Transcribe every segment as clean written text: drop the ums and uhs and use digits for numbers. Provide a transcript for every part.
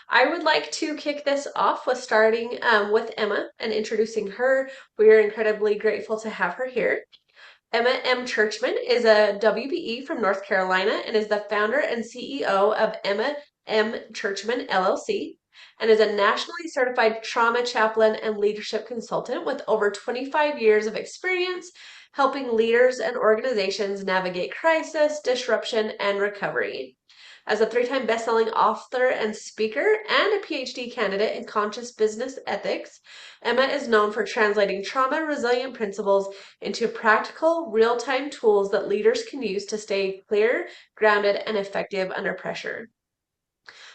I would like to kick this off with starting with Emma and introducing her. We are incredibly grateful to have her here. Emma M. Churchman is a WBE from North Carolina and is the founder and CEO of Emma M. Churchman LLC and is a nationally certified trauma chaplain and leadership consultant with over 25 years of experience helping leaders and organizations navigate crisis, disruption, and recovery. As a three-time best-selling author and speaker and a PhD candidate in conscious business ethics, Emma is known for translating trauma-resilient principles into practical, real-time tools that leaders can use to stay clear, grounded, and effective under pressure.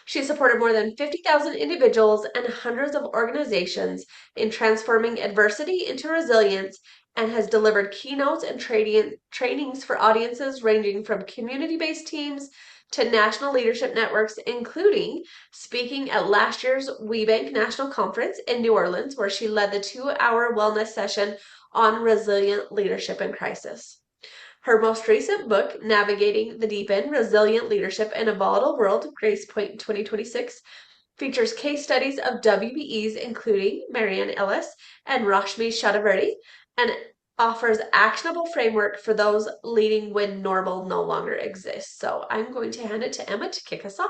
She has supported more than 50,000 individuals and hundreds of organizations in transforming adversity into resilience and has delivered keynotes and trainings for audiences ranging from community-based teams to national leadership networks, including speaking at last year's WBEC National Conference in New Orleans, where she led the 2-hour wellness session on resilient leadership in crisis. Her most recent book, Navigating the Deep End, Resilient Leadership in a Volatile World, Grace Point 2026, features case studies of WBEs including Marianne Ellis and Rashmi Chakravarti, and offers actionable framework for those leading when normal no longer exists. So I'm going to hand it to Emma to kick us off.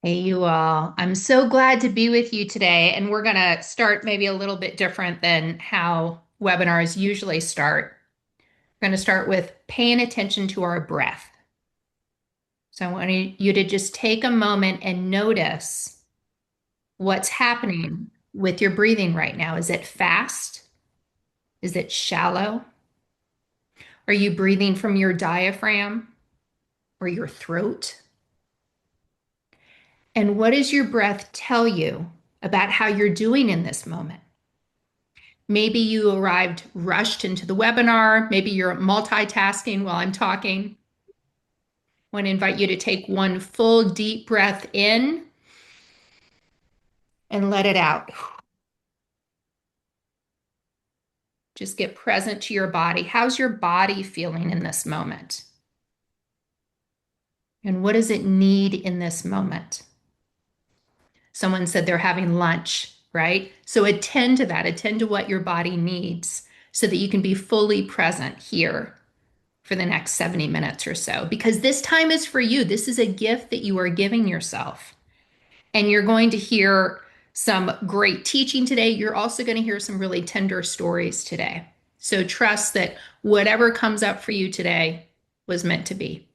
Hey, you all. I'm so glad to be with you today. And we're going to start maybe a little bit different than how webinars usually start. We're going to start with paying attention to our breath. So I want you to just take a moment and notice what's happening with your breathing right now. Is it fast? Is it shallow? Are you breathing from your diaphragm or your throat? And what does your breath tell you about how you're doing in this moment? Maybe you arrived rushed into the webinar. Maybe you're multitasking while I'm talking. I want to invite you to take one full deep breath in and let it out. Just get present to your body. How's your body feeling in this moment? And what does it need in this moment? Someone said they're having lunch, right? So attend to that. Attend to what your body needs so that you can be fully present here for the next 70 minutes or so, because this time is for you. This is a gift that you are giving yourself. And you're going to hear some great teaching today. You're also going to hear some really tender stories today. So trust that whatever comes up for you today was meant to be.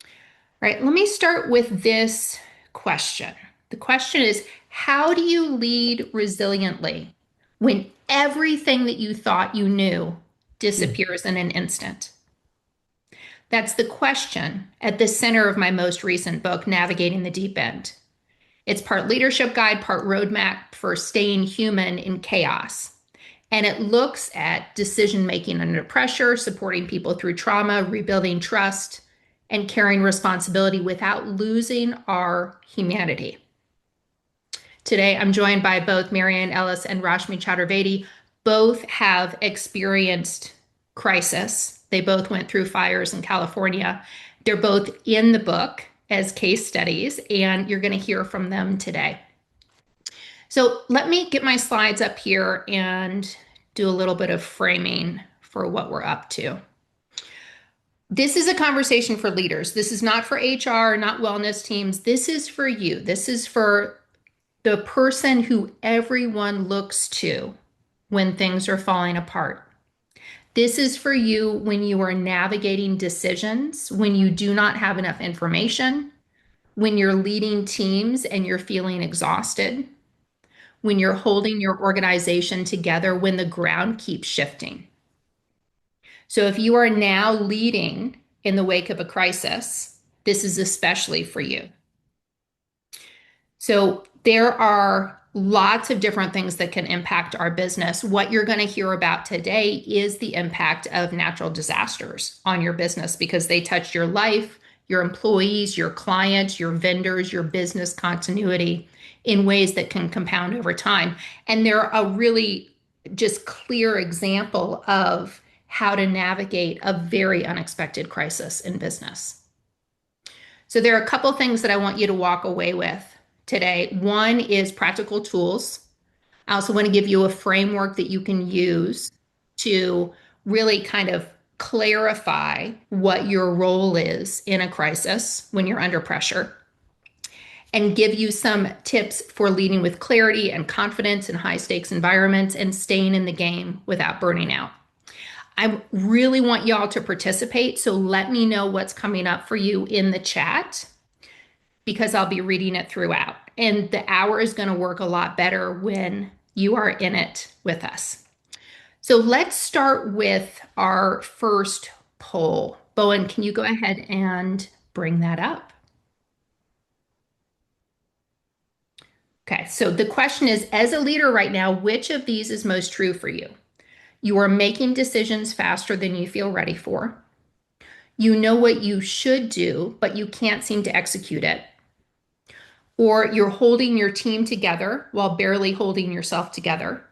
All right, let me start with this question. The question is, how do you lead resiliently when everything that you thought you knew disappears in an instant? That's the question at the center of my most recent book, Navigating the Deep End. It's part leadership guide, part roadmap for staying human in chaos. And it looks at decision making under pressure, supporting people through trauma, rebuilding trust, and carrying responsibility without losing our humanity. Today, I'm joined by both Marianne Ellis and Rashmi Chakravarti. Both have experienced crisis. They both went through fires in California. They're both in the book as case studies, and you're going to hear from them today. So let me get my slides up here and do a little bit of framing for what we're up to. This is a conversation for leaders. This is not for HR, not wellness teams. This is for you. This is for the person who everyone looks to when things are falling apart. This is for you when you are navigating decisions, when you do not have enough information, when you're leading teams and you're feeling exhausted, when you're holding your organization together, when the ground keeps shifting. So if you are now leading in the wake of a crisis, this is especially for you. So there are lots of different things that can impact our business. What you're going to hear about today is the impact of natural disasters on your business because they touch your life, your employees, your clients, your vendors, your business continuity in ways that can compound over time. And they're a really just clear example of how to navigate a very unexpected crisis in business. So there are a couple things that I want you to walk away with today. One is practical tools. I also want to give you a framework that you can use to really kind of clarify what your role is in a crisis when you're under pressure and give you some tips for leading with clarity and confidence in high stakes environments and staying in the game without burning out. I really want y'all to participate, so let me know what's coming up for you in the chat because I'll be reading it throughout. And the hour is going to work a lot better when you are in it with us. So let's start with our first poll. Bowen, can you go ahead and bring that up? Okay, so the question is, as a leader right now, which of these is most true for you? You are making decisions faster than you feel ready for. You know what you should do, but you can't seem to execute it. Or you're holding your team together while barely holding yourself together.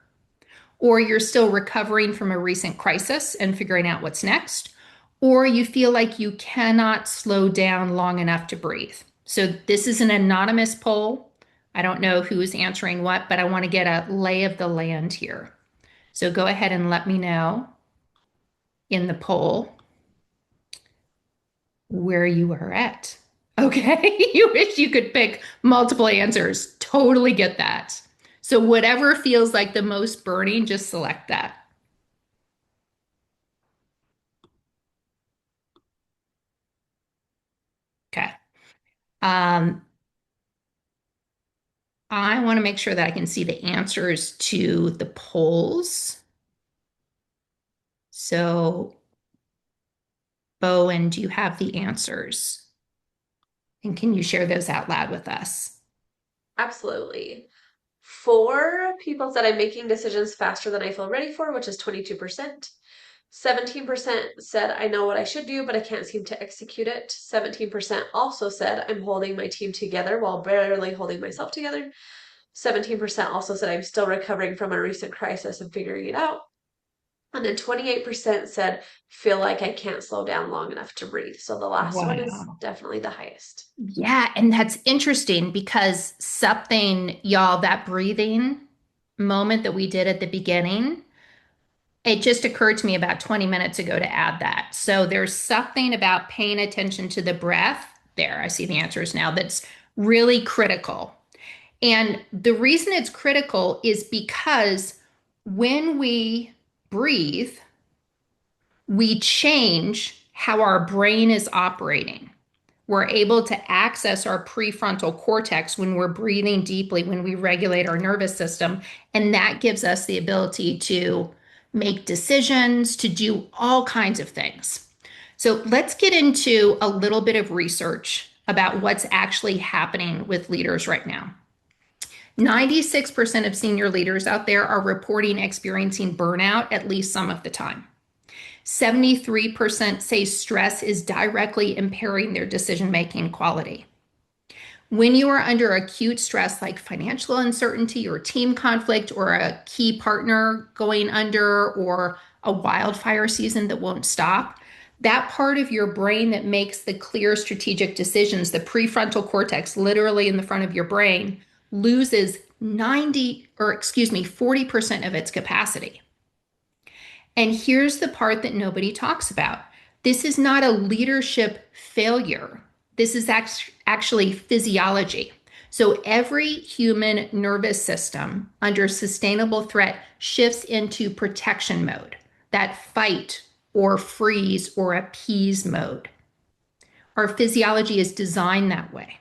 Or you're still recovering from a recent crisis and figuring out what's next. Or you feel like you cannot slow down long enough to breathe. So this is an anonymous poll. I don't know who's answering what, but I want to get a lay of the land here. So go ahead and let me know in the poll where you are at. Okay, you wish you could pick multiple answers. Totally get that. So whatever feels like the most burning, just select that. Okay. Um, I want to make sure that I can see the answers to the polls. So, Bowen, do you have the answers? And can you share those out loud with us? Absolutely. For people said I'm making decisions faster than I feel ready for, which is 22%. 17% said I know what I should do, but I can't seem to execute it. 17% also said I'm holding my team together while barely holding myself together. 17% also said I'm still recovering from a recent crisis and figuring it out. And then 28% said feel like I can't slow down long enough to breathe. So the last one is Wow. definitely the highest. Yeah, and that's interesting because something, y'all, that breathing moment that we did at the beginning, it just occurred to me about 20 minutes ago to add that. So there's something about paying attention to the breath. There, I see the answers now. That's really critical. And the reason it's critical is because when we breathe, we change how our brain is operating. We're able to access our prefrontal cortex when we're breathing deeply, when we regulate our nervous system. And that gives us the ability to make decisions, to do all kinds of things. So let's get into a little bit of research about what's actually happening with leaders right now. 96% of senior leaders out there are reporting experiencing burnout at least some of the time. 73% say stress is directly impairing their decision-making quality. When you are under acute stress like financial uncertainty or team conflict or a key partner going under or a wildfire season that won't stop, that part of your brain that makes the clear strategic decisions, the prefrontal cortex, literally in the front of your brain, loses 40% of its capacity. And here's the part that nobody talks about. This is not a leadership failure. This is actually physiology. So every human nervous system under sustainable threat shifts into protection mode, that fight or freeze or appease mode. Our physiology is designed that way.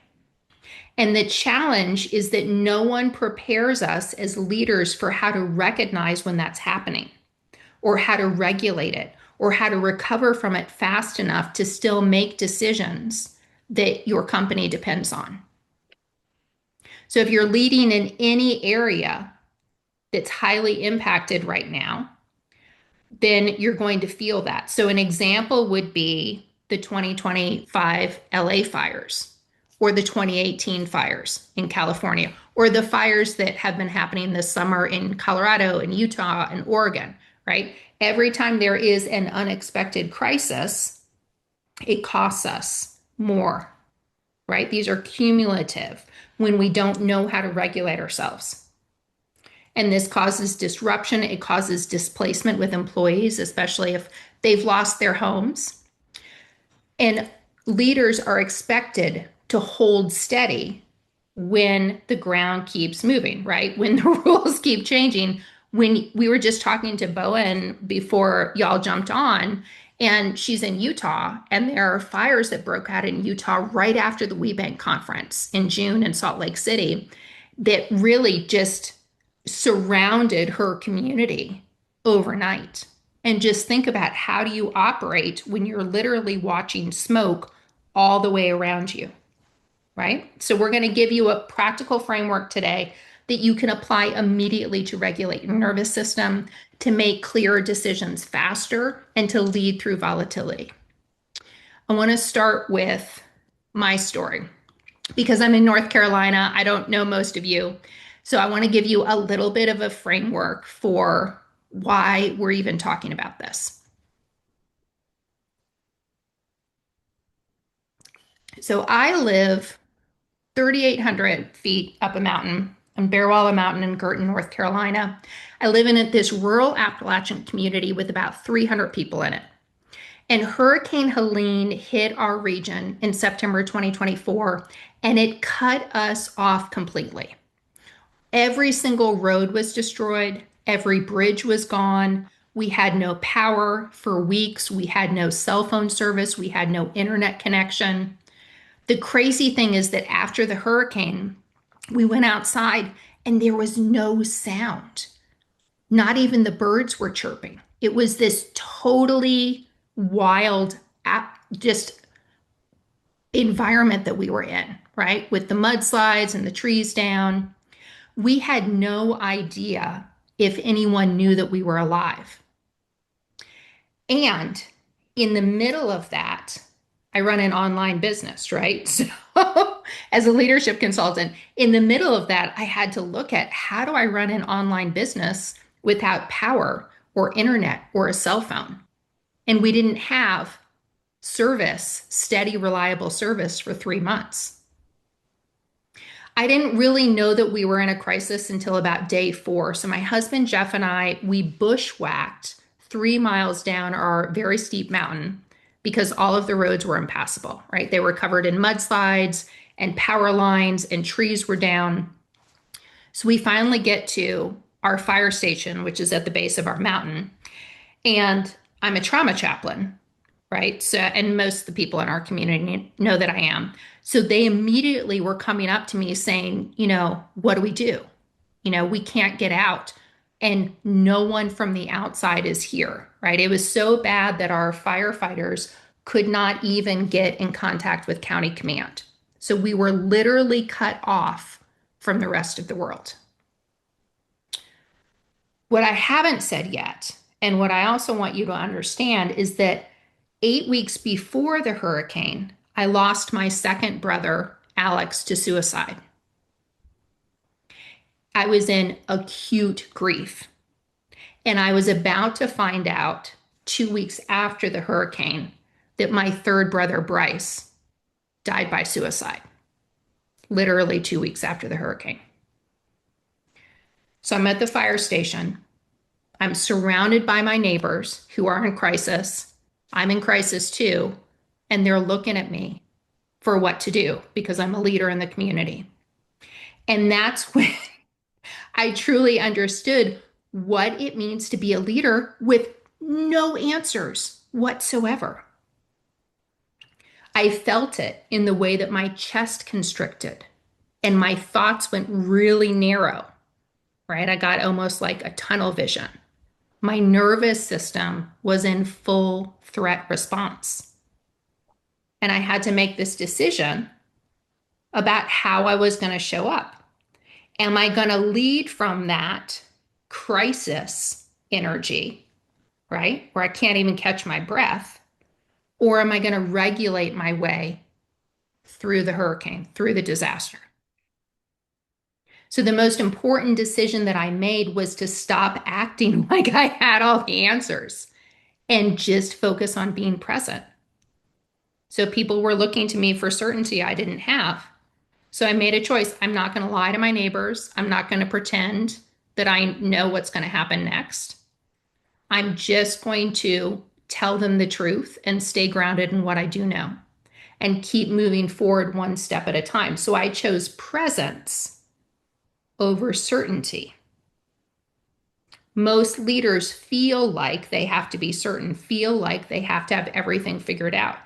And the challenge is that no one prepares us as leaders for how to recognize when that's happening, or how to regulate it, or how to recover from it fast enough to still make decisions that your company depends on. So if you're leading in any area that's highly impacted right now, then you're going to feel that. So an example would be the 2025 LA fires or the 2018 fires in California or the fires that have been happening this summer in Colorado and Utah and Oregon, right? Every time there is an unexpected crisis, it costs us more. right? These are cumulative when we don't know how to regulate ourselves. And this causes disruption. It causes displacement with employees, especially if they've lost their homes. And leaders are expected to hold steady when the ground keeps moving, right? When the rules keep changing. When we were just talking to Bowen before y'all jumped on, and she's in Utah, and there are fires that broke out in Utah right after the WBEC conference in June in Salt Lake City that really just surrounded her community overnight. And just think about, how do you operate when you're literally watching smoke all the way around you, right? So, we're going to give you a practical framework today that you can apply immediately to regulate your nervous system, to make clearer decisions faster, and to lead through volatility. I want to start with my story because I'm in North Carolina. I don't know most of you. So I want to give you a little bit of a framework for why we're even talking about this. So I live 3,800 feet up a mountain on Bearwalla Mountain in Girton, North Carolina. I live in this rural Appalachian community with about 300 people in it. And Hurricane Helene hit our region in September 2024, and it cut us off completely. Every single road was destroyed, every bridge was gone. We had no power for weeks. We had no cell phone service. We had no internet connection. The crazy thing is that after the hurricane, we went outside and there was no sound. Not even the birds were chirping. It was this totally wild, just environment that we were in, right? With the mudslides and the trees down. We had no idea if anyone knew that we were alive. And in the middle of that, I run an online business, right? So, as a leadership consultant, in the middle of that, I had to look at, how do I run an online business without power or internet or a cell phone? And we didn't have service, steady, reliable service for 3 months. I didn't really know that we were in a crisis until about day 4. So my husband, Jeff, and I, we bushwhacked 3 miles down our very steep mountain because all of the roads were impassable, right? They were covered in mudslides and power lines, and trees were down. So we finally get to our fire station, which is at the base of our mountain. And I'm a trauma chaplain, right? So, and most of the people in our community know that I am. So they immediately were coming up to me saying, what do we do? We can't get out, and no one from the outside is here, right? It was so bad that our firefighters could not even get in contact with county command. So we were literally cut off from the rest of the world. What I haven't said yet, and what I also want you to understand, is that 8 weeks before the hurricane, I lost my second brother, Alex, to suicide. I was in acute grief. And I was about to find out 2 weeks after the hurricane that my third brother, Bryce, died by suicide. Literally 2 weeks after the hurricane. So I'm at the fire station. I'm surrounded by my neighbors who are in crisis. I'm in crisis too. And they're looking at me for what to do because I'm a leader in the community. And that's when I truly understood what it means to be a leader with no answers whatsoever. I felt it in the way that my chest constricted and my thoughts went really narrow, right? I got almost like a tunnel vision. My nervous system was in full threat response. And I had to make this decision about how I was going to show up. Am I going to lead from that crisis energy, right? Where I can't even catch my breath? Or am I going to regulate my way through the hurricane, through the disaster? So the most important decision that I made was to stop acting like I had all the answers and just focus on being present. So people were looking to me for certainty I didn't have. So I made a choice. I'm not going to lie to my neighbors. I'm not going to pretend that I know what's going to happen next. I'm just going to tell them the truth and stay grounded in what I do know and keep moving forward one step at a time. So I chose presence over certainty. Most leaders feel like they have to be certain, feel like they have to have everything figured out.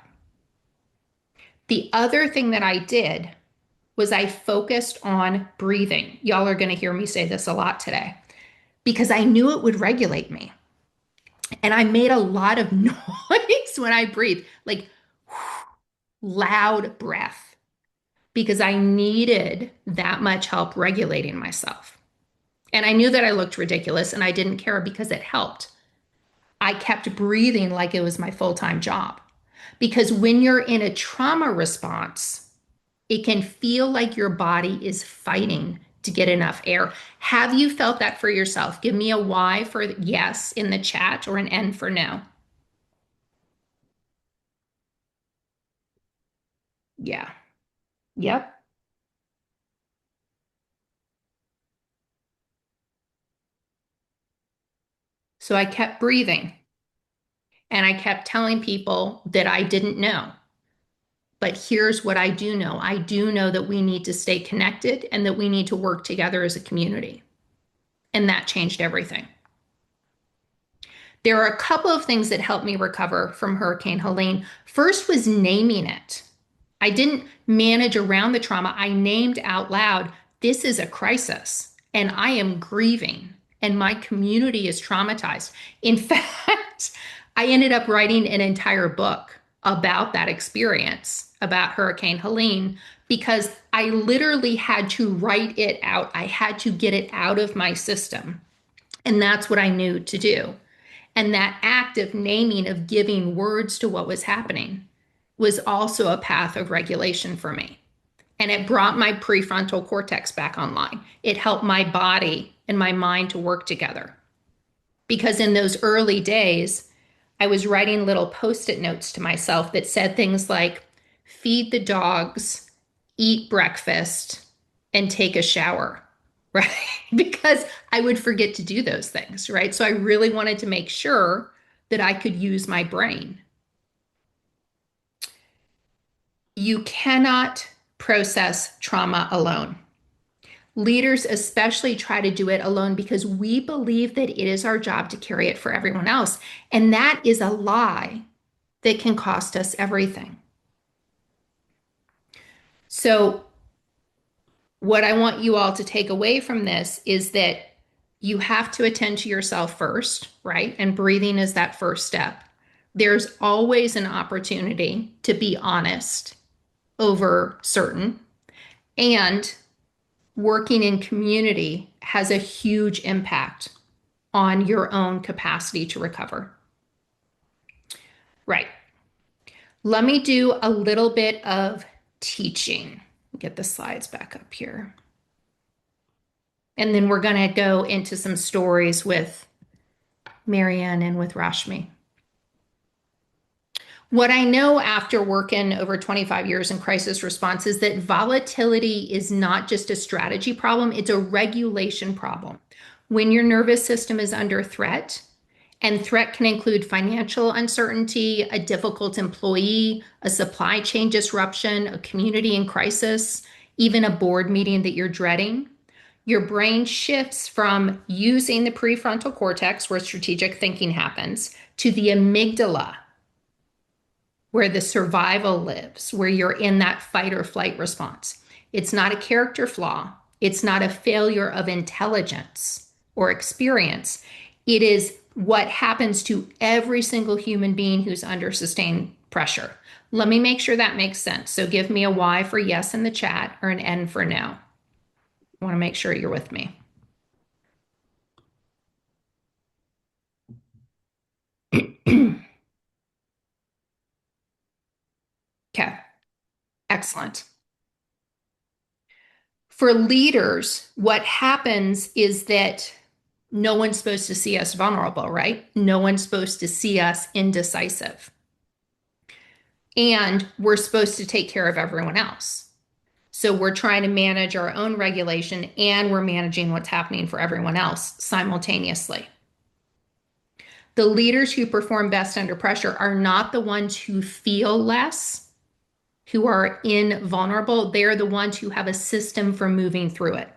The other thing that I did was I focused on breathing. Y'all are going to hear me say this a lot today because I knew it would regulate me. And I made a lot of noise when I breathed, like loud breath, because I needed that much help regulating myself. And I knew that I looked ridiculous and I didn't care because it helped. I kept breathing like it was my full-time job. Because when you're in a trauma response, it can feel like your body is fighting to get enough air. Have you felt that for yourself? Give me a Y for yes in the chat or an N for no. Yeah. Yep. So I kept breathing and I kept telling people that I didn't know. But here's what I do know. I do know that we need to stay connected and that we need to work together as a community. And that changed everything. There are a couple of things that helped me recover from Hurricane Helene. First was naming it. I didn't manage around the trauma. I named out loud, this is a crisis and I am grieving and my community is traumatized. In fact, I ended up writing an entire book about that experience, about Hurricane Helene, because I literally had to write it out. I had to get it out of my system. And that's what I knew to do. And that act of naming, of giving words to what was happening, was also a path of regulation for me. And it brought my prefrontal cortex back online. It helped my body and my mind to work together. Because in those early days, I was writing little post it notes to myself that said things like, feed the dogs, eat breakfast, and take a shower, right? Because I would forget to do those things, right? So I really wanted to make sure that I could use my brain. You cannot process trauma alone. Leaders especially try to do it alone because we believe that it is our job to carry it for everyone else. And that is a lie that can cost us everything. So, what I want you all to take away from this is that you have to attend to yourself first, right? And breathing is that first step. There's always an opportunity to be honest over certain. And working in community has a huge impact on your own capacity to recover. Right. Let me do a little bit of teaching. Get the slides back up here. And then we're going to go into some stories with Marianne and with Rashmi. What I know after working over 25 years in crisis response is that volatility is not just a strategy problem, it's a regulation problem. When your nervous system is under threat, and threat can include financial uncertainty, a difficult employee, a supply chain disruption, a community in crisis, even a board meeting that you're dreading. Your brain shifts from using the prefrontal cortex, where strategic thinking happens, to the amygdala, where the survival lives, where you're in that fight or flight response. It's not a character flaw. It's not a failure of intelligence or experience. It is what happens to every single human being who's under sustained pressure. Let me make sure that makes sense. So give me a Y for yes in the chat or an N for no. I want to make sure you're with me. Okay, excellent. For leaders, what happens is that no one's supposed to see us vulnerable, right? No one's supposed to see us indecisive. and we're supposed to take care of everyone else. So we're trying to manage our own regulation and we're managing what's happening for everyone else simultaneously. The leaders who perform best under pressure are not the ones who feel less, who are invulnerable. They're the ones who have a system for moving through it.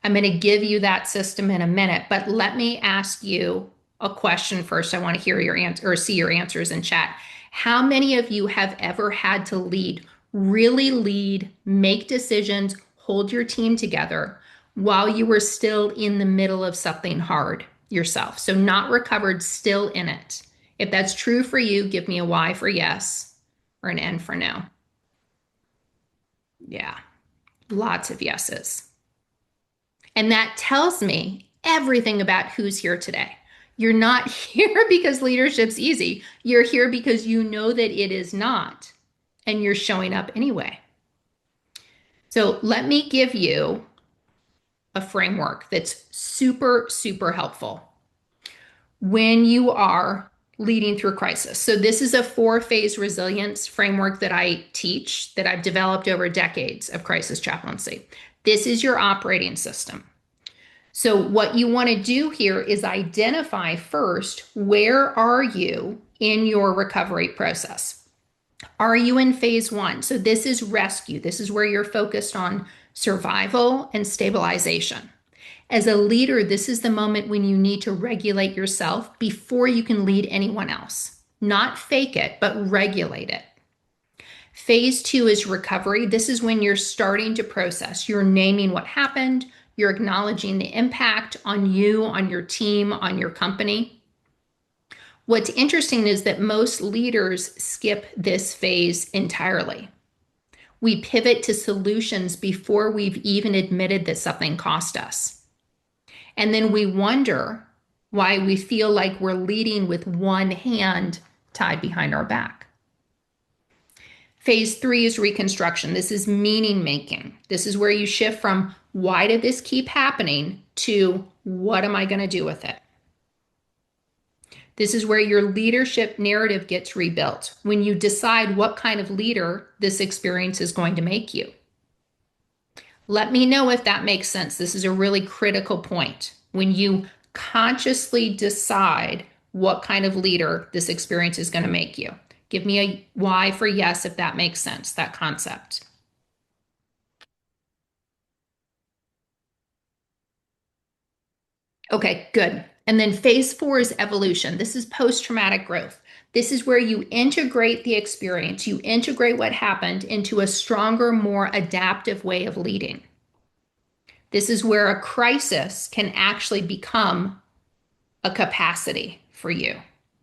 I'm going to give you that system in a minute, but let me ask you a question first. I want to hear your answer or see your answers in chat. How many of you have ever had to lead, really lead, make decisions, hold your team together while you were still in the middle of something hard yourself? So not recovered, still in it. If that's true for you, give me a Y for yes or an N for no. Yeah, lots of yeses. And that tells me everything about who's here today. You're not here because leadership's easy. You're here because you know that it is not, and you're showing up anyway. So let me give you a framework that's super, super helpful when you are leading through crisis. So this is a 4-phase resilience framework that I teach, that I've developed over decades of crisis chaplaincy. This is your operating system. So what you want to do here is identify first, where are you in your recovery process? Are you in phase 1? So this is rescue. This is where you're focused on survival and stabilization. As a leader, this is the moment when you need to regulate yourself before you can lead anyone else. Not fake it, but regulate it. Phase 2 is recovery. This is when you're starting to process. You're naming what happened. You're acknowledging the impact on you, on your team, on your company. What's interesting is that most leaders skip this phase entirely. We pivot to solutions before we've even admitted that something cost us. And then we wonder why we feel like we're leading with one hand tied behind our back. Phase 3 is reconstruction. This is meaning making. This is where you shift from why did this keep happening to what am I going to do with it? This is where your leadership narrative gets rebuilt, when you decide what kind of leader this experience is going to make you. Let me know if that makes sense. This is a really critical point. When you consciously decide what kind of leader this experience is going to make you. Give me a Y for yes if that makes sense, that concept. Okay, good. And then phase 4 is evolution. This is post-traumatic growth. This is where you integrate the experience, you integrate what happened into a stronger, more adaptive way of leading. This is where a crisis can actually become a capacity for you.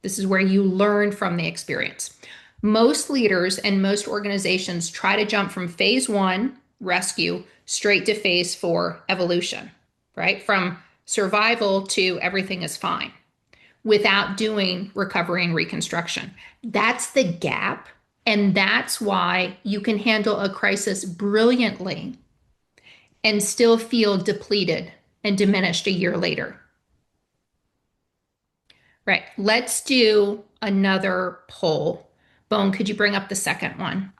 This is where you learn from the experience. Most leaders and most organizations try to jump from phase 1, rescue, straight to phase 4, evolution, right? From survival to everything is fine without doing recovery and reconstruction. That's the gap. And that's why you can handle a crisis brilliantly and still feel depleted and diminished a year later. Right. Let's do another poll. Bone, could you bring up the second one?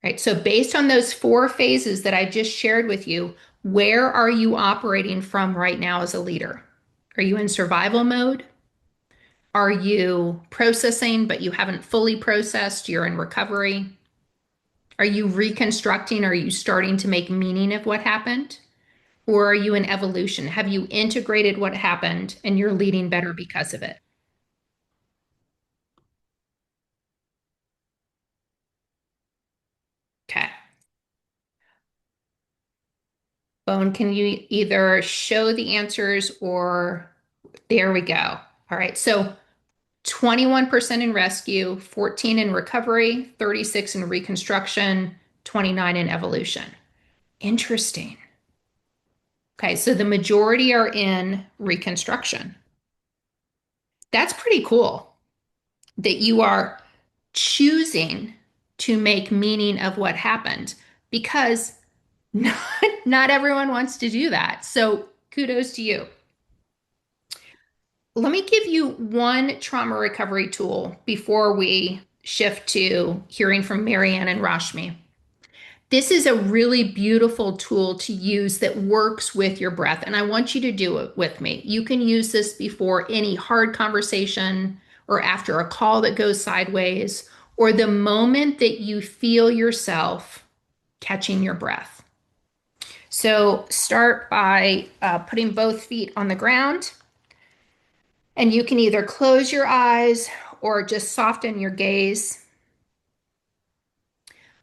Right. So based on those 4 phases that I just shared with you, where are you operating from right now as a leader? Are you in survival mode? Are you processing, but you haven't fully processed? You're in recovery? Are you reconstructing? Are you starting to make meaning of what happened? Or are you in evolution? Have you integrated what happened and you're leading better because of it? Okay. Bone, can you either show the answers or there we go. All right. So 21% in rescue, 14 in recovery, 36 in reconstruction, 29 in evolution. Interesting. Okay. So the majority are in reconstruction. That's pretty cool that you are choosing to make meaning of what happened because not everyone wants to do that. So kudos to you. let me give you one trauma recovery tool before we shift to hearing from Marianne and Rashmi. This is a really beautiful tool to use that works with your breath, and I want you to do it with me. You can use this before any hard conversation or after a call that goes sideways or the moment that you feel yourself catching your breath. So start by putting both feet on the ground, and you can either close your eyes or just soften your gaze.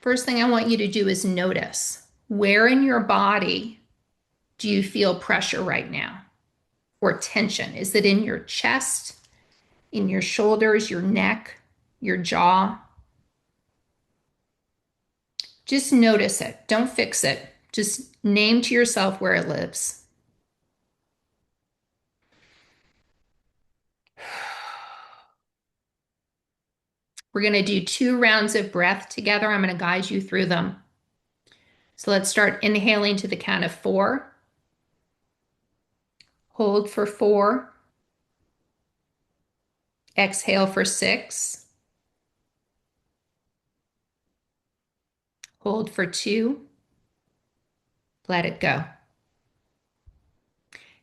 First thing I want you to do is notice where in your body do you feel pressure right now or tension? Is it in your chest, in your shoulders, your neck, your jaw? Just notice it. Don't fix it. Just name to yourself where it lives. We're going to do 2 rounds of breath together. I'm going to guide you through them. So let's start inhaling to the count of 4. Hold for 4. Exhale for 6. Hold for 2. Let it go.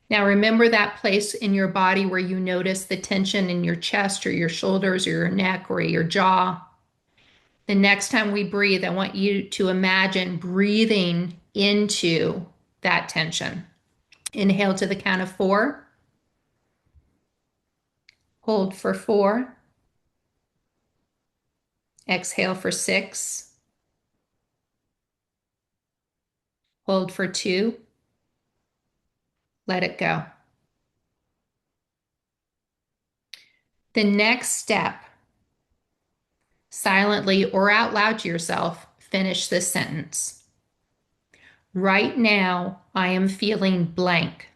Now remember that place in your body where you notice the tension in your chest or your shoulders or your neck or your jaw. The next time we breathe, I want you to imagine breathing into that tension. Inhale to the count of 4. Hold for 4. Exhale for 6. Hold for 2. Let it go. The next step, silently or out loud to yourself, finish this sentence. Right now, I am feeling blank,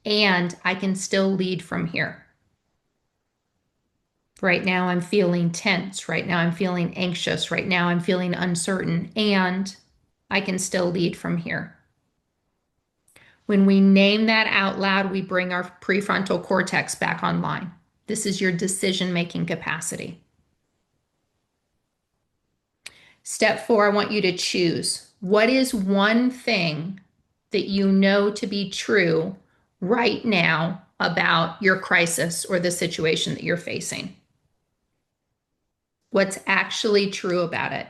and I can still lead from here. Right now, I'm feeling tense. Right now, I'm feeling anxious. Right now, I'm feeling uncertain, and I can still lead from here. When we name that out loud, we bring our prefrontal cortex back online. This is your decision-making capacity. Step 4, I want you to choose. What is one thing that you know to be true right now about your crisis or the situation that you're facing? What's actually true about it?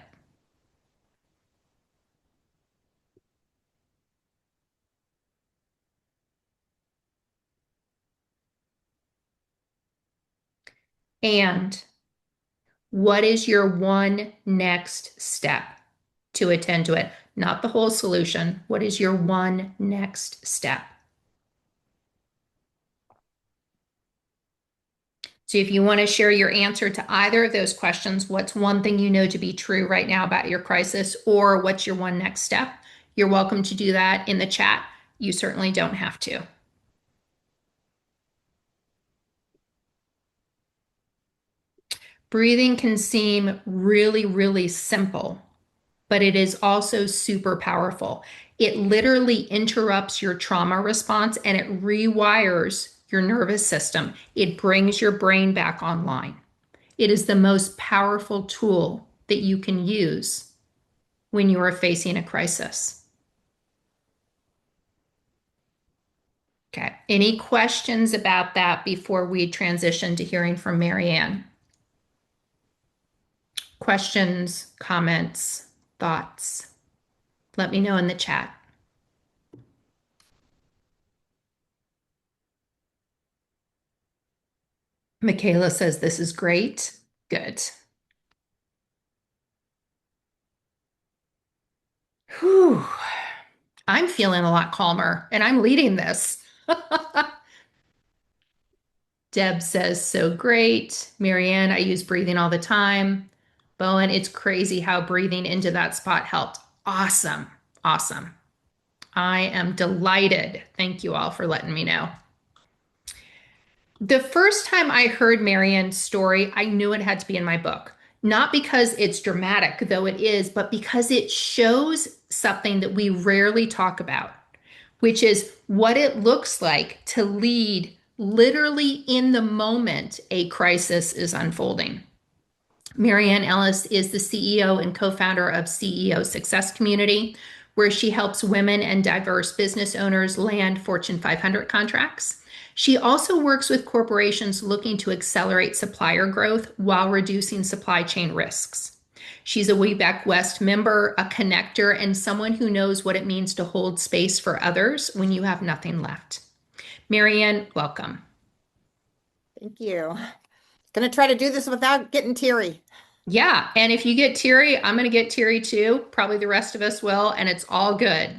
And what is your one next step to attend to it? Not the whole solution. What is your one next step? So if you want to share your answer to either of those questions, what's one thing you know to be true right now about your crisis, or what's your one next step? You're welcome to do that in the chat. You certainly don't have to. Breathing can seem really, really simple, but it is also super powerful. It literally interrupts your trauma response and it rewires your nervous system. It brings your brain back online. It is the most powerful tool that you can use when you are facing a crisis. Okay, any questions about that before we transition to hearing from Marianne? Questions, comments, thoughts? Let me know in the chat. Michaela says this is great. Good. Whew. I'm feeling a lot calmer and I'm leading this. Deb says, so great. Marianne, I use breathing all the time. Bowen, it's crazy how breathing into that spot helped. Awesome. Awesome. I am delighted. Thank you all for letting me know. The first time I heard Marianne's story, I knew it had to be in my book. Not because it's dramatic, though it is, but because it shows something that we rarely talk about, which is what it looks like to lead literally in the moment a crisis is unfolding. Marianne Ellis is the CEO and co-founder of CEO Success Community, where she helps women and diverse business owners land Fortune 500 contracts. She also works with corporations looking to accelerate supplier growth while reducing supply chain risks. She's a WBEC-West member, a connector, and someone who knows what it means to hold space for others when you have nothing left. Marianne, welcome. Thank you. Gonna try to do this without getting teary. Yeah, and if you get teary, I'm going to get teary too. Probably the rest of us will, and it's all good.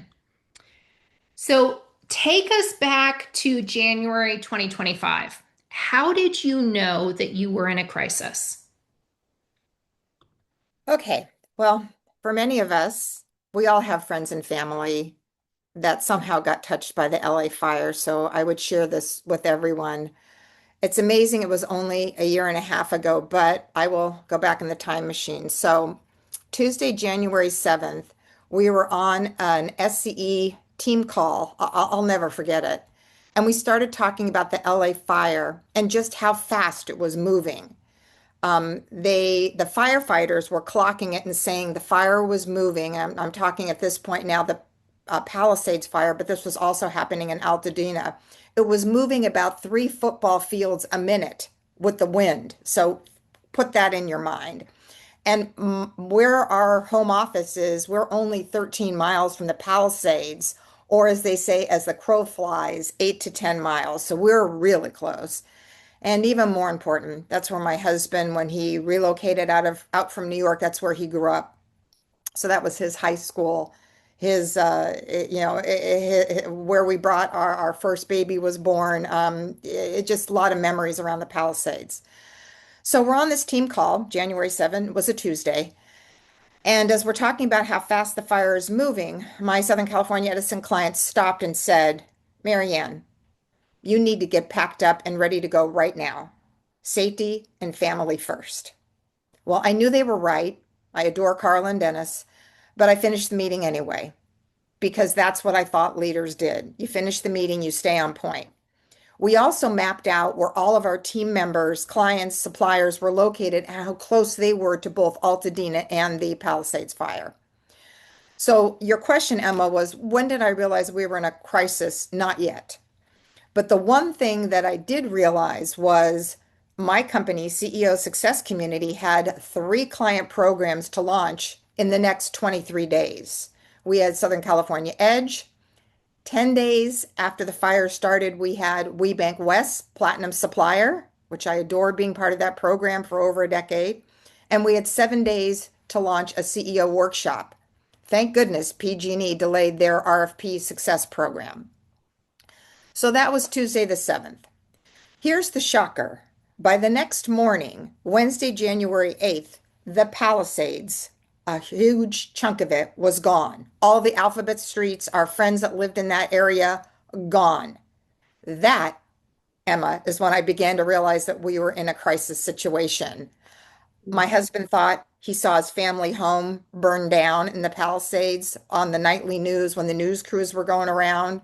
So take us back to January 2025. How did you know that you were in a crisis? Okay, well, for many of us, we all have friends and family that somehow got touched by the LA fire, so I would share this with everyone. It's amazing it was only a year and a half ago, but I will go back in the time machine. So Tuesday, January 7th, we were on an SCE team call. I'll never forget it. And we started talking about the LA fire and just how fast it was moving. The firefighters were clocking it and saying the fire was moving. I'm talking at this point now the Palisades fire, but this was also happening in Altadena. It was moving about 3 football fields a minute with the wind. So put that in your mind. And where our home office is, we're only 13 miles from the Palisades, or as they say, as the crow flies, 8 to 10 miles. So we're really close. And even more important, that's where my husband, when he relocated out from New York, that's where he grew up. So that was his high school, his where we brought our first baby was born. It just a lot of memories around the Palisades. So we're on this team call. January 7 was a Tuesday. And as we're talking about how fast the fire is moving, my Southern California Edison client stopped and said, Marianne, you need to get packed up and ready to go right now. Safety and family first. Well, I knew they were right. I adore Carl and Dennis, but I finished the meeting anyway, because that's what I thought leaders did. You finish the meeting, you stay on point. We also mapped out where all of our team members, clients, suppliers were located and how close they were to both Altadena and the Palisades fire. So your question, Emma, was when did I realize we were in a crisis? Not yet. But the one thing that I did realize was my company, CEO Success Community, had 3 client programs to launch in the next 23 days. We had Southern California Edge. 10 days after the fire started, we had WBEC-West Platinum Supplier, which I adored being part of that program for over a decade. And we had 7 days to launch a CEO workshop. Thank goodness PG&E delayed their RFP success program. So that was Tuesday the 7th. Here's the shocker. By the next morning, Wednesday, January 8th, the Palisades, a huge chunk of it, was gone. All the alphabet streets, our friends that lived in that area, gone. That, Emma, is when I began to realize that we were in a crisis situation. My husband thought he saw his family home burned down in the Palisades on the nightly news when the news crews were going around.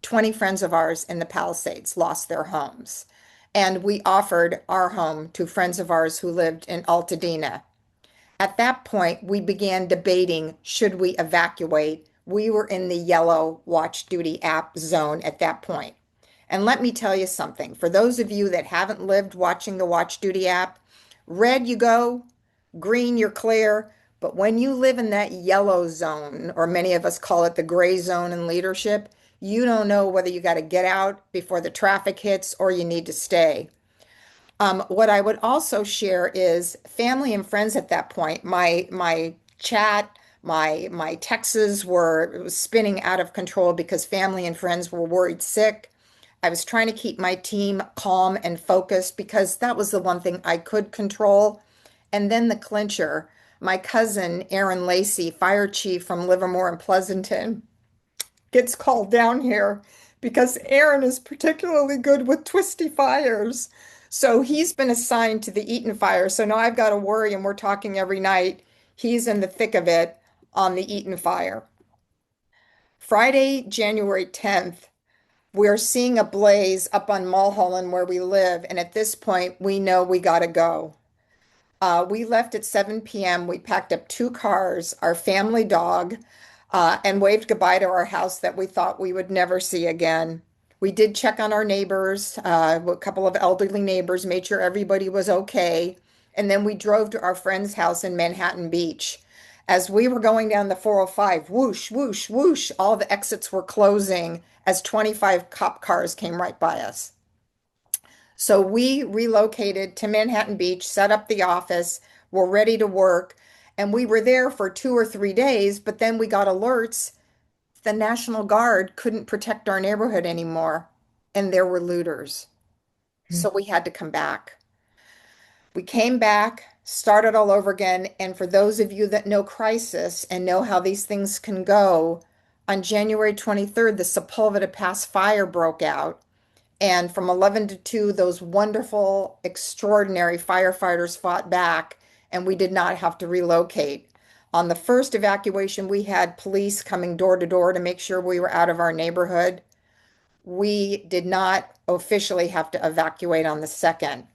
20 friends of ours in the Palisades lost their homes. And we offered our home to friends of ours who lived in Altadena. At that point, we began debating, should we evacuate? We were in the yellow watch duty app zone at that point. And let me tell you something. For those of you that haven't lived watching the watch duty app, red you go, green you're clear. But when you live in that yellow zone, or many of us call it the gray zone in leadership, you don't know whether you got to get out before the traffic hits or you need to stay. What I would also share is family and friends at that point. My chat, my texts were spinning out of control because family and friends were worried sick. I was trying to keep my team calm and focused because that was the one thing I could control. And then the clincher, my cousin, Aaron Lacey, fire chief from Livermore and Pleasanton, gets called down here because Aaron is particularly good with twisty fires. So he's been assigned to the Eaton fire. So now I've got to worry, and we're talking every night. He's in the thick of it on the Eaton fire. Friday, January 10th, We're seeing a blaze up on Mulholland where we live, and at this point, we know we got to go. We left at 7 p.m. We packed up two cars, our family dog, and waved goodbye to our house that we thought we would never see again. We did check on our neighbors, a couple of elderly neighbors, made sure everybody was okay. And then we drove to our friend's house in Manhattan Beach. As we were going down the 405, whoosh, whoosh, whoosh, all the exits were closing as 25 cop cars came right by us. So we relocated to Manhattan Beach, set up the office, were ready to work, and we were there for 2 or 3 days, but then we got alerts the National Guard couldn't protect our neighborhood anymore, and there were looters. So we had to come back. We came back, started all over again, and for those of you that know crisis and know how these things can go, on January 23rd, the Sepulveda Pass fire broke out. And from 11 to 2, those wonderful, extraordinary firefighters fought back, and we did not have to relocate. On the first evacuation, we had police coming door to door to make sure we were out of our neighborhood. We did not officially have to evacuate on the second.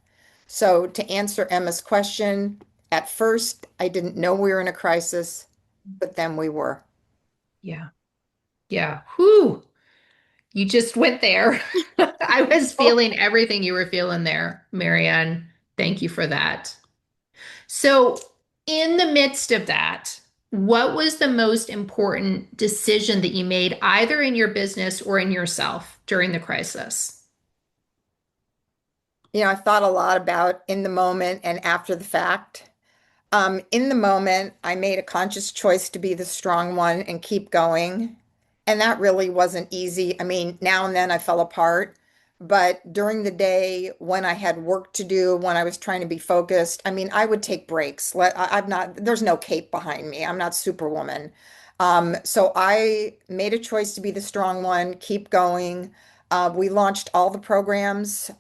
So, to answer Emma's question, at first, I didn't know we were in a crisis, but then we were. Yeah. Yeah. Whew. You just went there. I was feeling everything you were feeling there, Marianne. Thank you for that. So, in the midst of that, what was the most important decision that you made, either in your business or in yourself during the crisis? I thought a lot about in the moment and after the fact. In the moment, I made a conscious choice to be the strong one and keep going. And that really wasn't easy. I mean, now and then I fell apart. But during the day, when I had work to do, when I was trying to be focused, I mean, I would take breaks. I'm not, there's no cape behind me. I'm not Superwoman. So I made a choice to be the strong one, keep going. We launched all the programs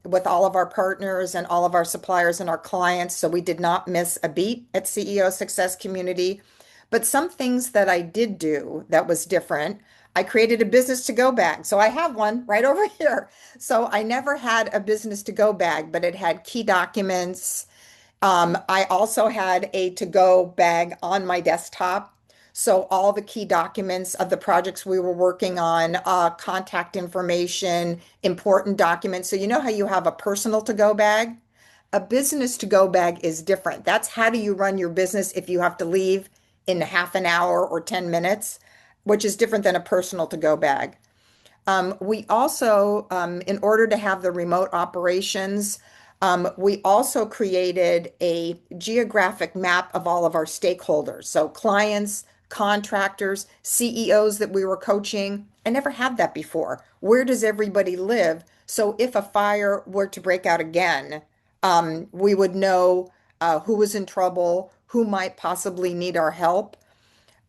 with all of our partners and all of our suppliers and our clients. So we did not miss a beat at CEO Success Community. But some things that I did do that was different, I created a business to go bag. So I have one right over here. So I never had a business to go bag, but it had key documents. I also had a to go bag on my desktop. So all the key documents of the projects we were working on, contact information, important documents. So you know how you have a personal to go bag? A business to go bag is different. That's how do you run your business if you have to leave in half an hour or 10 minutes, which is different than a personal to go bag. We also, in order to have the remote operations, we also created a geographic map of all of our stakeholders. So clients, contractors, CEOs that we were coaching. I never had that before. Where does everybody live? So if a fire were to break out again, we would know who was in trouble, who might possibly need our help.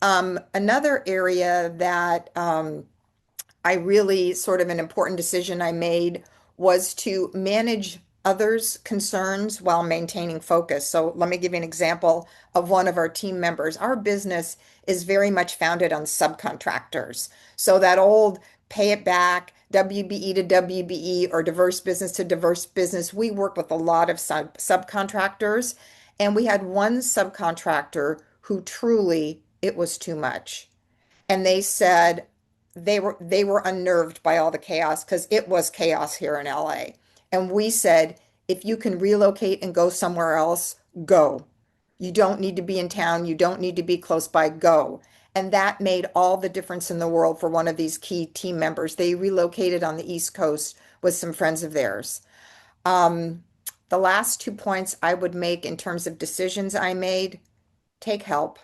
Another area that I really sort of an important decision I made was to manage others' concerns while maintaining focus. So let me give you an example of one of our team members. Our business is very much founded on subcontractors. So that old pay it back, WBE to WBE or diverse business to diverse business, we work with a lot of subcontractors. And we had one subcontractor who truly, it was too much. And they said, they were unnerved by all the chaos because it was chaos here in LA. And we said, if you can relocate and go somewhere else, go. You don't need to be in town. You don't need to be close by. Go. And that made all the difference in the world for one of these key team members. They relocated on the East Coast with some friends of theirs. Um, the last 2 points I would make in terms of decisions I made, take help.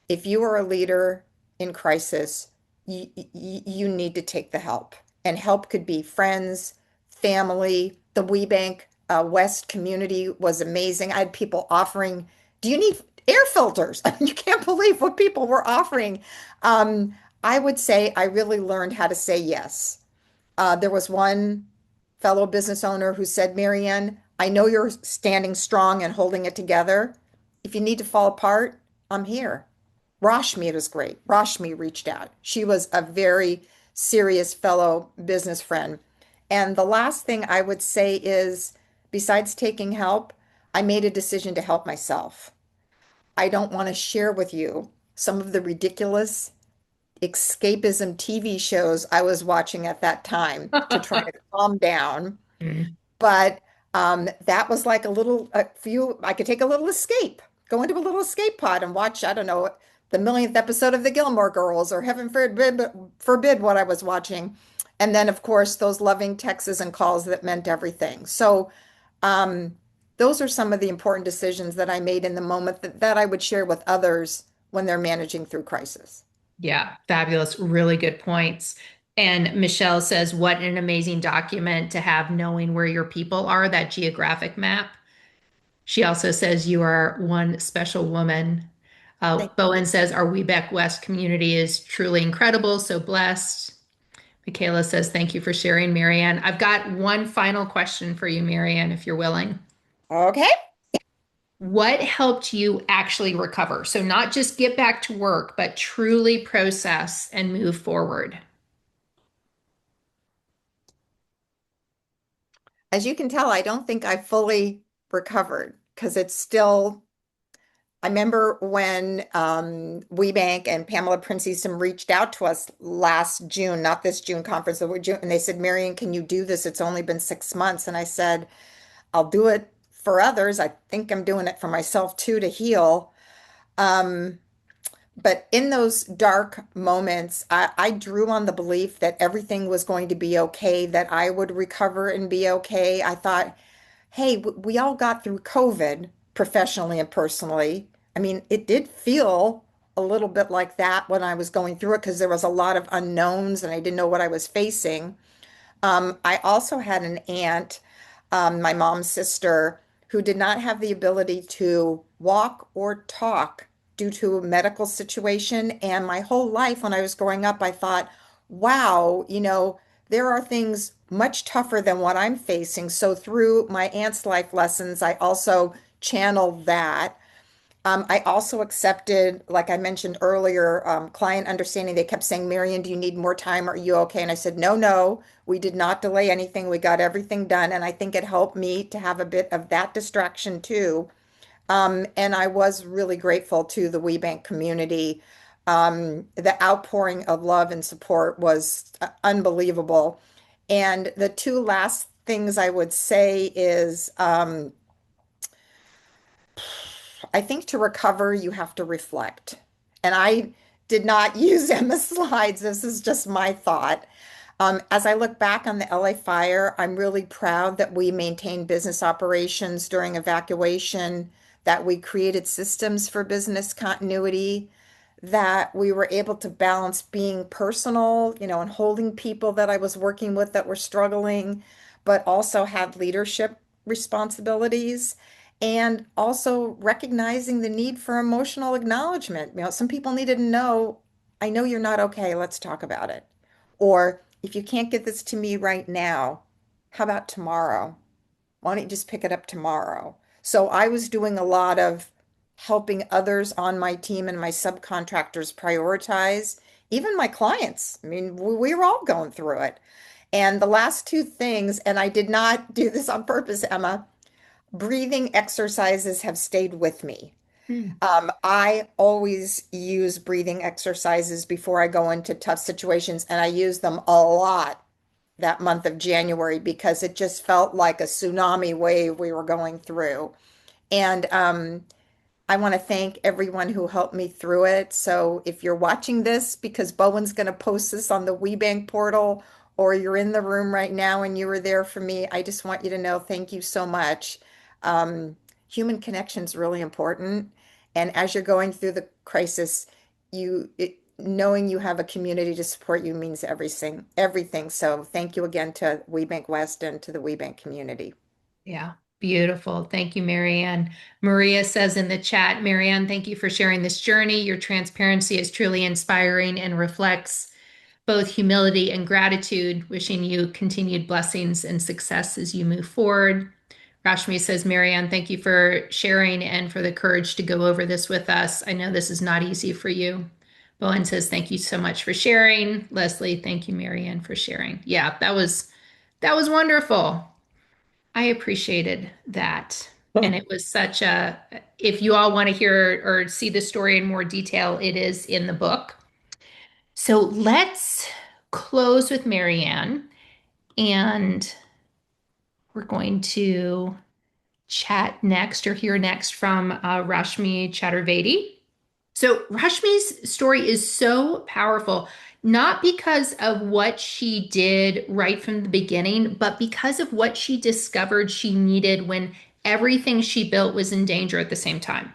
If you are a leader in crisis, you need to take the help. And help could be friends, family. The WBEC-West community was amazing. I had people offering, do you need air filters? You can't believe what people were offering. I would say I really learned how to say yes. There was one fellow business owner who said, Marianne, I know you're standing strong and holding it together. If you need to fall apart, I'm here. Rashmi was great. Rashmi reached out. She was a very serious fellow business friend. And the last thing I would say is, besides taking help, I made a decision to help myself. I don't want to share with you some of the ridiculous escapism TV shows I was watching at that time to try to calm down. Mm. But that was like a few, I could take a little escape, go into a little escape pod and watch, I don't know, the millionth episode of the Gilmore Girls, or heaven forbid what I was watching. And then, of course, those loving texts and calls that meant everything. So um, those are some of the important decisions that I made in the moment that I would share with others when they're managing through crisis. Yeah, fabulous. Really good points. And Michelle says, what an amazing document to have knowing where your people are, that geographic map. She also says, you are one special woman. Thank Bowen says, our WBEC-West community is truly incredible, so blessed. Michaela says, thank you for sharing, Marianne. I've got one final question for you, Marianne, if you're willing. Okay. What helped you actually recover? So, not just get back to work, but truly process and move forward. As you can tell, I don't think I fully recovered because it's still. I remember when WeBank and Pamela Prince Easton reached out to us last June, not this June conference, but June, and they said, Marion, can you do this? It's only been 6 months. And I said, I'll do it for others. I think I'm doing it for myself too to heal. Um, but in those dark moments, I drew on the belief that everything was going to be okay, that I would recover and be okay. I thought, hey, we all got through COVID professionally and personally. I mean, it did feel a little bit like that when I was going through it because there was a lot of unknowns and I didn't know what I was facing. I also had an aunt, my mom's sister, who did not have the ability to walk or talk due to a medical situation. And my whole life, when I was growing up, I thought, wow, there are things much tougher than what I'm facing. So through my aunt's life lessons, I also channeled that. I also accepted, like I mentioned earlier, client understanding. They kept saying, Marion, do you need more time? Are you okay? And I said, no, no, we did not delay anything. We got everything done. And I think it helped me to have a bit of that distraction too. And I was really grateful to the WeBank community. The outpouring of love and support was unbelievable. And the two last things I would say is, I think to recover, you have to reflect. And I did not use Emma's slides. This is just my thought. As I look back on the LA fire, I'm really proud that we maintained business operations during evacuation, that we created systems for business continuity, that we were able to balance being personal, and holding people that I was working with that were struggling, but also had leadership responsibilities. And also recognizing the need for emotional acknowledgement. Some people needed to know, I know you're not okay. Let's talk about it. Or if you can't get this to me right now, how about tomorrow? Why don't you just pick it up tomorrow? So I was doing a lot of helping others on my team and my subcontractors prioritize, even my clients. I mean, we were all going through it. And the last two things, and I did not do this on purpose, Emma, breathing exercises have stayed with me. Hmm. I always use breathing exercises before I go into tough situations, and I use them a lot that month of January because it just felt like a tsunami wave we were going through. And I want to thank everyone who helped me through it. So if you're watching this, because Bowen's going to post this on the WeBank portal, or you're in the room right now and you were there for me, I just want you to know thank you so much. Um, Human connection is really important. And as you're going through the crisis, knowing you have a community to support you means everything, everything. So thank you again to WeBank West and to the WeBank community. Yeah, beautiful. Thank you, Marianne. Maria says in the chat, Marianne, thank you for sharing this journey. Your transparency is truly inspiring and reflects both humility and gratitude. Wishing you continued blessings and success as you move forward. Rashmi says, Marianne, thank you for sharing and for the courage to go over this with us. I know this is not easy for you, Bowen says, thank you so much for sharing. Leslie, thank you, Marianne, for sharing. Yeah, that was wonderful. I appreciated that. And it was such a, if you all want to hear or see the story in more detail, it is in the book. So let's close with Marianne, and we're going to chat next or hear next from Rashmi Chaturvedi. So Rashmi's story is so powerful, not because of what she did right from the beginning, but because of what she discovered she needed when everything she built was in danger at the same time.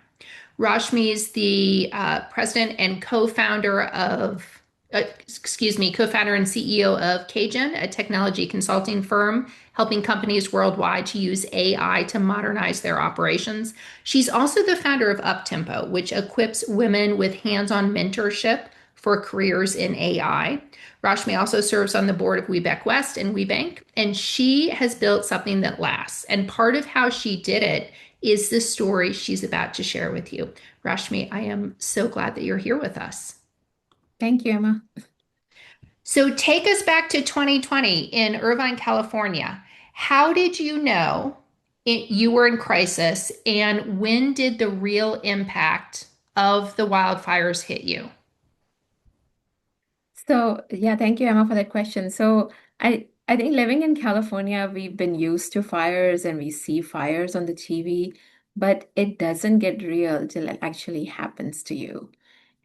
Rashmi is the president and co-founder of, co-founder and CEO of Cajun, a technology consulting firm helping companies worldwide to use AI to modernize their operations. She's also the founder of Uptempo, which equips women with hands-on mentorship for careers in AI. Rashmi also serves on the board of WBEC-West and WeBank, and she has built something that lasts. And part of how she did it is the story she's about to share with you. Rashmi, I am so glad that you're here with us. Thank you, Emma. So take us back to 2020 in Irvine, California. How did you know you were in crisis, and when did the real impact of the wildfires hit you? So, yeah, thank you, Emma, for that question. So, I think living in California, we've been used to fires and we see fires on the TV, but it doesn't get real till it actually happens to you.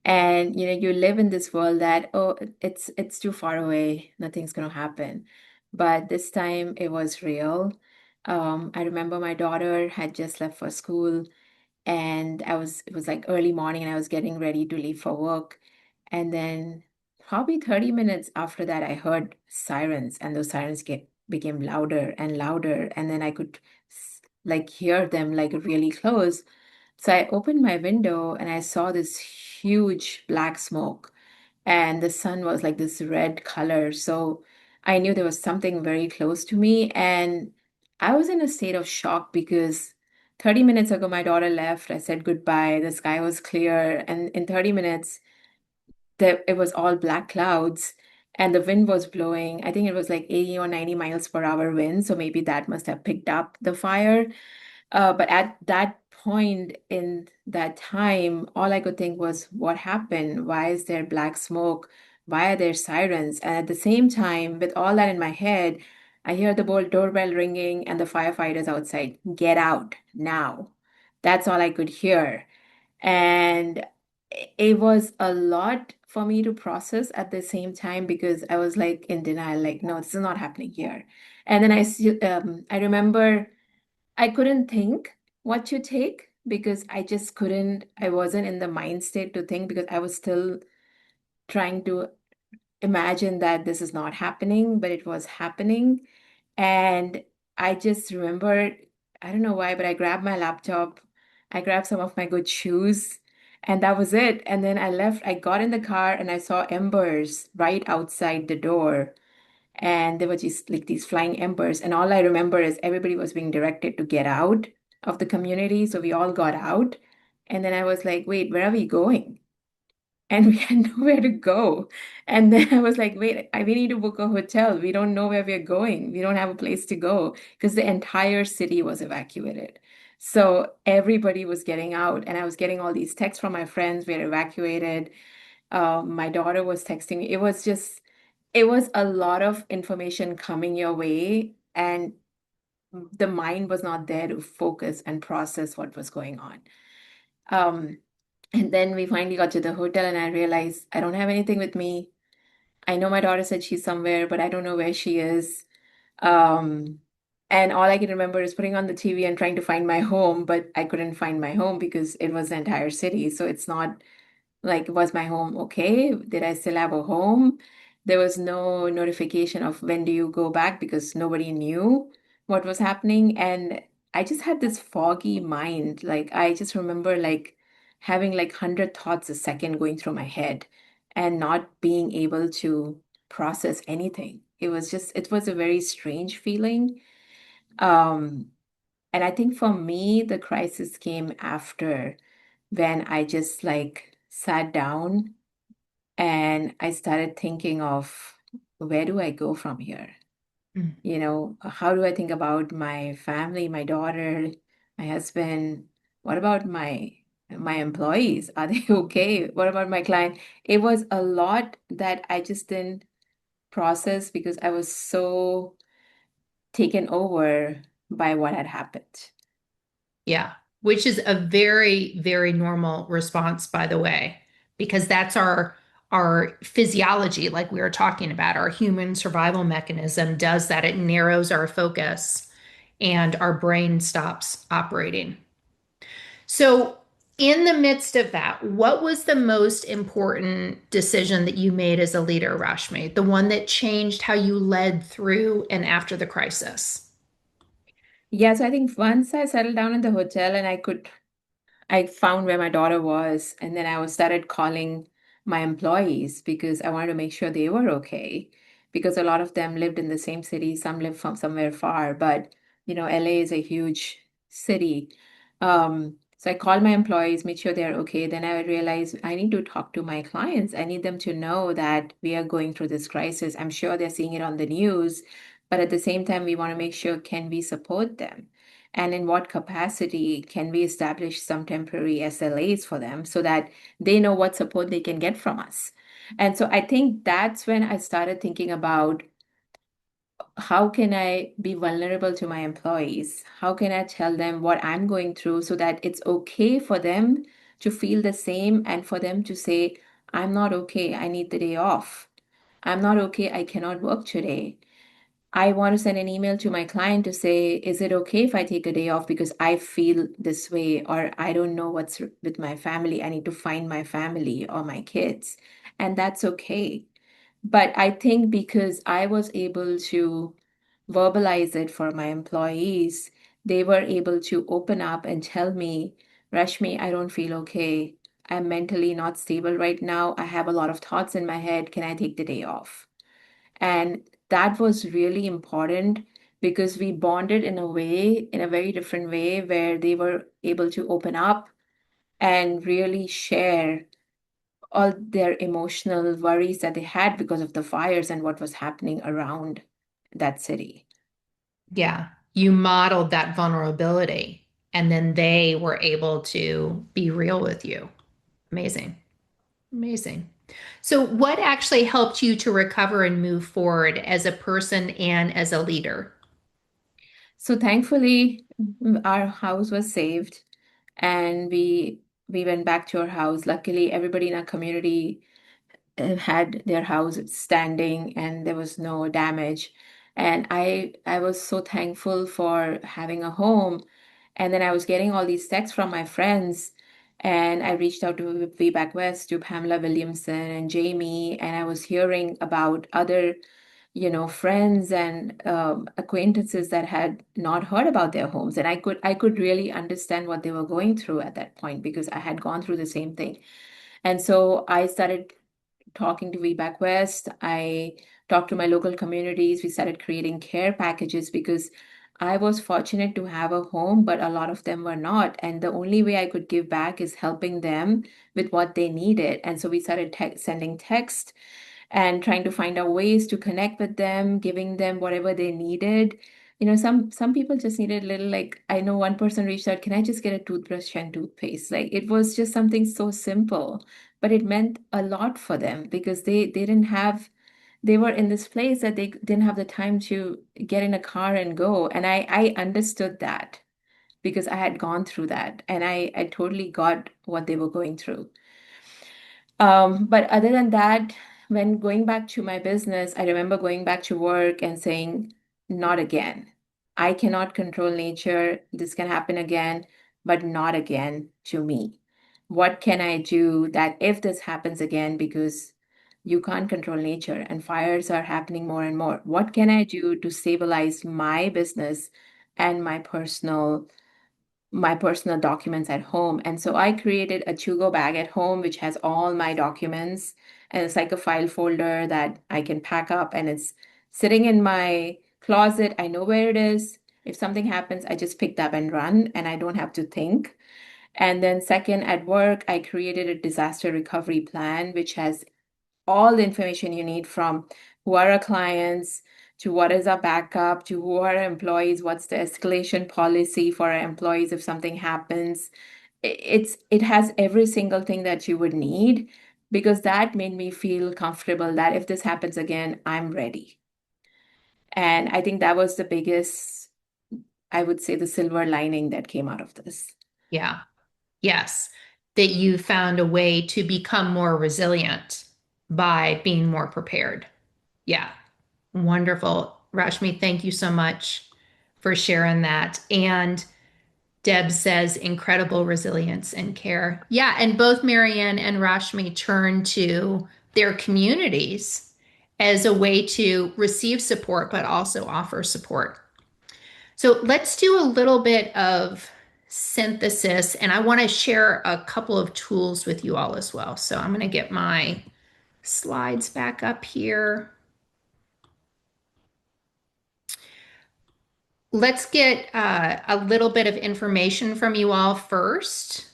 And you live in this world that, oh, it's too far away, nothing's gonna happen. But this time it was real. I remember my daughter had just left for school, and it was like early morning, and I was getting ready to leave for work. And then probably 30 minutes after that, I heard sirens, and those sirens became louder and louder, and then I could like hear them like really close. So I opened my window and I saw this huge black smoke, and the sun was like this red color. So I knew there was something very close to me, and I was in a state of shock because 30 minutes ago my daughter left. I said goodbye. The sky was clear, and in 30 minutes it was all black clouds, and the wind was blowing. I think it was like 80 or 90 miles per hour wind, so maybe that must have picked up the fire. But at that point in that time, all I could think was, what happened? Why is there black smoke? Why are there sirens? And at the same time, with all that in my head, I hear the doorbell ringing and the firefighters outside, get out now. That's all I could hear. And it was a lot for me to process at the same time because I was like in denial, like, no, this is not happening here. And then I remember I couldn't think what to take because I just couldn't, I wasn't in the mind state to think because I was still trying to imagine that this is not happening, but it was happening. And I just remembered, I don't know why, but I grabbed my laptop, I grabbed some of my good shoes, and that was it. And then I left, I got in the car and I saw embers right outside the door, and there were just like these flying embers, and all I remember is everybody was being directed to get out of the community, so we all got out. And then I was like, wait, where are we going? And we had nowhere to go. And then I was like, wait, we need to book a hotel. We don't know where we're going. We don't have a place to go because the entire city was evacuated. So everybody was getting out, and I was getting all these texts from my friends, we're evacuated. My daughter was texting me. It was a lot of information coming your way, and the mind was not there to focus and process what was going on. Um, and then we finally got to the hotel, and I realized I don't have anything with me. I know my daughter said she's somewhere, but I don't know where she is. Um, and all I can remember is putting on the TV and trying to find my home, but I couldn't find my home because it was the entire city. So it's not like, was my home okay? Did I still have a home? There was no notification of when do you go back because nobody knew what was happening. And I just had this foggy mind. Like I just remember like having like 100 thoughts a second going through my head and not being able to process anything. It was a very strange feeling. Um, and I think for me, the crisis came after when I just like sat down And I started thinking of, where do I go from here? Mm. How do I think about my family, my daughter, my husband? What about my employees? Are they okay? What about my client? It was a lot that I just didn't process because I was so taken over by what had happened. Yeah, which is a very, very normal response, by the way, because that's our physiology, like we were talking about. Our human survival mechanism does that. It narrows our focus and our brain stops operating. So, in the midst of that, what was the most important decision that you made as a leader, Rashmi? The one that changed how you led through and after the crisis? Yeah, so I think once I settled down in the hotel and I found where my daughter was, and then I was started calling my employees because I wanted to make sure they were okay. Because a lot of them lived in the same city, some lived from somewhere far, but LA is a huge city. So I called my employees, made sure they're okay. Then I realized I need to talk to my clients. I need them to know that we are going through this crisis. I'm sure they're seeing it on the news, but at the same time, we want to make sure, can we support them? And in what capacity can we establish some temporary SLAs for them so that they know what support they can get from us? And so I think that's when I started thinking about, how can I be vulnerable to my employees? How can I tell them what I'm going through so that it's okay for them to feel the same and for them to say, I'm not okay, I need the day off. I'm not okay, I cannot work today. I want to send an email to my client to say, is it okay if I take a day off because I feel this way, or I don't know what's with my family? I need to find my family or my kids. And that's okay. But I think because I was able to verbalize it for my employees, they were able to open up and tell me, Rashmi, I don't feel okay. I'm mentally not stable right now. I have a lot of thoughts in my head. Can I take the day off? And that was really important because we bonded in a way, in a very different way, where they were able to open up and really share all their emotional worries that they had because of the fires and what was happening around that city. Yeah, you modeled that vulnerability, and then they were able to be real with you. Amazing. Amazing. So, what actually helped you to recover and move forward as a person and as a leader? So thankfully, our house was saved and we went back to our house. Luckily, everybody in our community had their house standing and there was no damage. And I was so thankful for having a home. And then I was getting all these texts from my friends. And I reached out to WBEC-West, to Pamela Williamson and Jamie, and I was hearing about other friends and acquaintances that had not heard about their homes. And I could really understand what they were going through at that point because I had gone through the same thing. And so I started talking to WBEC West. I talked to my local communities. We started creating care packages because I was fortunate to have a home, but a lot of them were not. And the only way I could give back is helping them with what they needed. And so we started sending text and trying to find out ways to connect with them, giving them whatever they needed. Some people just needed a little, like, I know one person reached out, can I just get a toothbrush and toothpaste? Like, it was just something so simple, but it meant a lot for them because they didn't have, they were in this place that they didn't have the time to get in a car and go. And I understood that because I had gone through that and I totally got what they were going through. But other than that, when going back to my business, I remember going back to work and saying, not again. I cannot control nature. This can happen again, but not again to me. What can I do that if this happens again, because you can't control nature and fires are happening more and more? What can I do to stabilize my business and my personal documents at home? And so I created a to-go bag at home, which has all my documents. And it's like a file folder that I can pack up and it's sitting in my closet. I know where it is. If something happens, I just pick up and run and I don't have to think. And then second, at work, I created a disaster recovery plan, which has all the information you need, from who are our clients to what is our backup to who are our employees, what's the escalation policy for our employees if something happens. It has every single thing that you would need, because that made me feel comfortable that if this happens again, I'm ready. And I think that was the biggest, I would say, the silver lining that came out of this. Yeah. Yes. That you found a way to become more resilient by being more prepared. Yeah. Wonderful. Rashmi, thank you so much for sharing that. And Deb says incredible resilience and care. Yeah. And both Marianne and Rashmi turn to their communities as a way to receive support, but also offer support. So let's do a little bit of synthesis, and I want to share a couple of tools with you all as well. So I'm going to get my slides back up here. Let's get a little bit of information from you all first.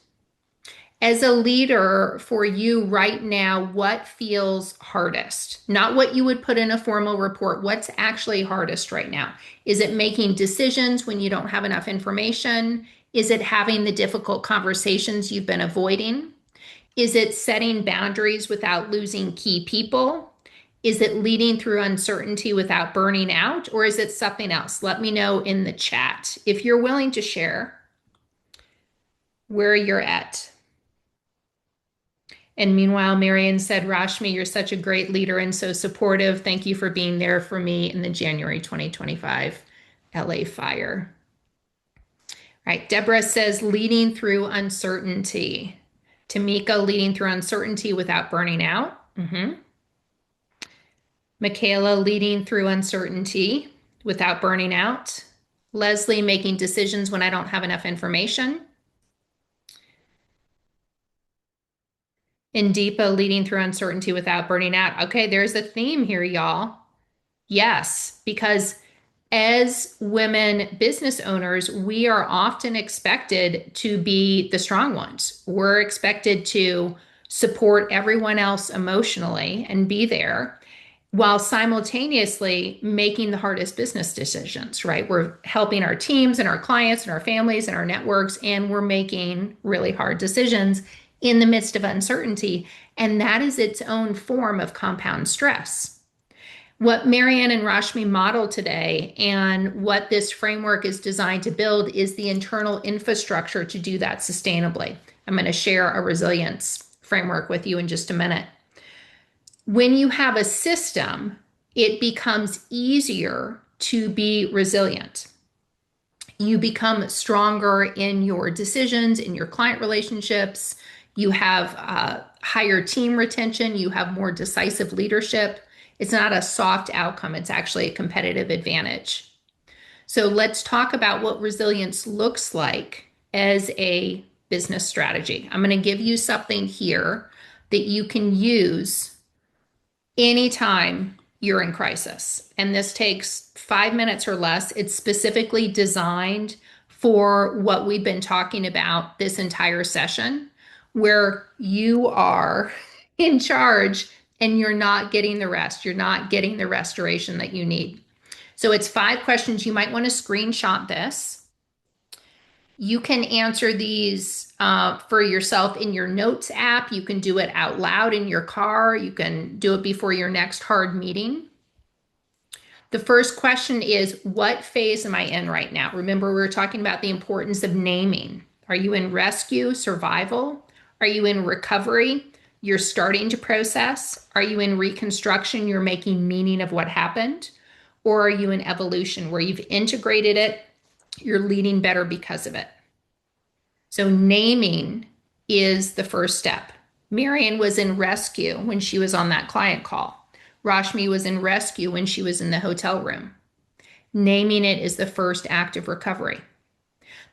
As a leader for you right now, what feels hardest? Not what you would put in a formal report. What's actually hardest right now? Is it making decisions when you don't have enough information? Is it having the difficult conversations you've been avoiding? Is it setting boundaries without losing key people? Is it leading through uncertainty without burning out? Or is it something else? Let me know in the chat if you're willing to share where you're at. And meanwhile, Marian said, Rashmi, you're such a great leader and so supportive. Thank you for being there for me in the January 2025 LA fire. All right, Deborah says, leading through uncertainty. Tamika, leading through uncertainty without burning out. Michaela, leading through uncertainty without burning out. Leslie, making decisions when I don't have enough information. And Deepa, leading through uncertainty without burning out. Okay, there's a theme here, y'all. Yes, because as women business owners, we are often expected to be the strong ones. We're expected to support everyone else emotionally and be there while simultaneously making the hardest business decisions, right? We're helping our teams and our clients and our families and our networks, and we're making really hard decisions in the midst of uncertainty. And that is its own form of compound stress. What Marianne and Rashmi model today and what this framework is designed to build is the internal infrastructure to do that sustainably. I'm going to share a resilience framework with you in just a minute. When you have a system, it becomes easier to be resilient. You become stronger in your decisions, in your client relationships. You have higher team retention. You have more decisive leadership. It's not a soft outcome. It's actually a competitive advantage. So let's talk about what resilience looks like as a business strategy. I'm going to give you something here that you can use anytime you're in crisis. And this takes 5 minutes or less. It's specifically designed for what we've been talking about this entire session, where you are in charge and you're not getting the rest. You're not getting the restoration that you need. So it's 5 questions. You might want to screenshot this. You can answer these for yourself in your notes app. You can do it out loud in your car. You can do it before your next hard meeting. The first question is, what phase am I in right now? Remember, we were talking about the importance of naming. Are you in rescue, survival? Are you in recovery? You're starting to process. Are you in reconstruction? You're making meaning of what happened. Or are you in evolution where you've integrated it? You're leading better because of it. So naming is the first step. Marian was in rescue when she was on that client call. Rashmi was in rescue when she was in the hotel room. Naming it is the first act of recovery.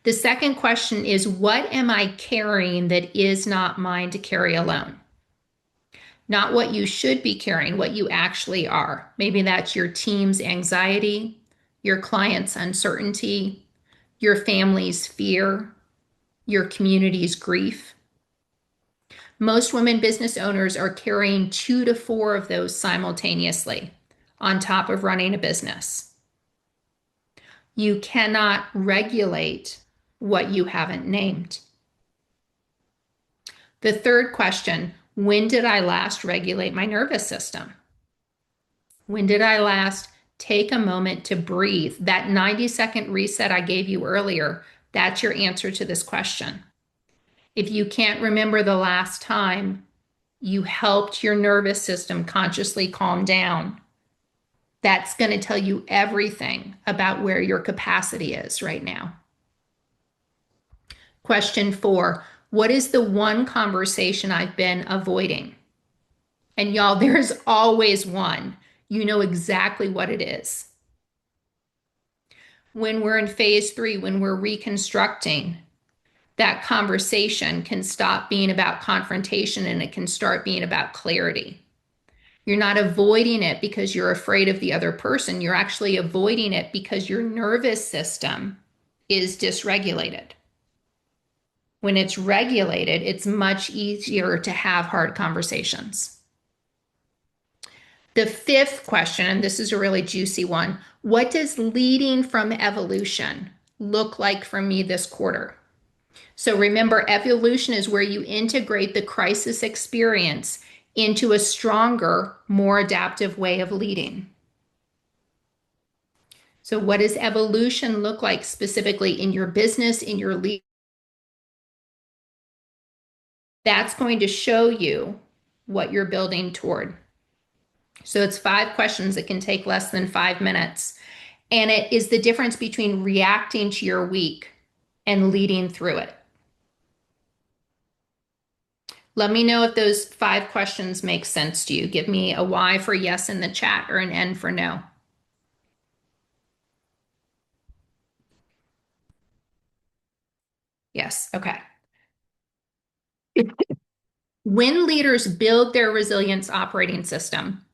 The second question is, what am I carrying that is not mine to carry alone? Not what you should be carrying, what you actually are. Maybe that's your team's anxiety, your client's uncertainty, your family's fear, your community's grief. Most women business owners are carrying 2 to 4 of those simultaneously on top of running a business. You cannot regulate what you haven't named. The third question, when did I last regulate my nervous system? When did I last take a moment to breathe? That 90-second reset I gave you earlier, that's your answer to this question. If you can't remember the last time you helped your nervous system consciously calm down, that's going to tell you everything about where your capacity is right now. Question 4, what is the one conversation I've been avoiding? And y'all, there's always one. You know exactly what it is. When we're in phase 3, when we're reconstructing, that conversation can stop being about confrontation and it can start being about clarity. You're not avoiding it because you're afraid of the other person. You're actually avoiding it because your nervous system is dysregulated. When it's regulated, it's much easier to have hard conversations. The 5th question, and this is a really juicy one, what does leading from evolution look like for me this quarter? So remember, evolution is where you integrate the crisis experience into a stronger, more adaptive way of leading. So what does evolution look like specifically in your business, in your leadership? That's going to show you what you're building toward. So it's 5 questions that can take less than 5 minutes. And it is the difference between reacting to your week and leading through it. Let me know if those 5 questions make sense to you. Give me a Y for yes in the chat or an N for no. Yes, okay. When leaders build their resilience operating system,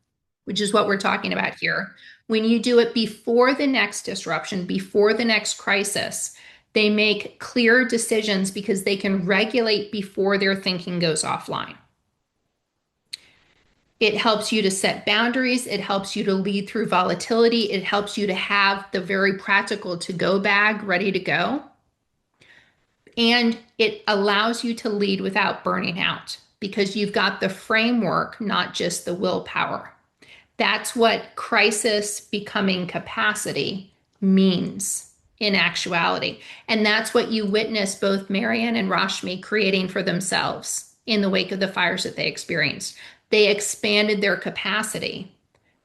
which is what we're talking about here, when you do it before the next disruption, before the next crisis, they make clear decisions because they can regulate before their thinking goes offline. It helps you to set boundaries. It helps you to lead through volatility. It helps you to have the very practical to-go bag ready to go. And it allows you to lead without burning out because you've got the framework, not just the willpower. That's what crisis becoming capacity means in actuality. And that's what you witnessed both Marian and Rashmi creating for themselves in the wake of the fires that they experienced. They expanded their capacity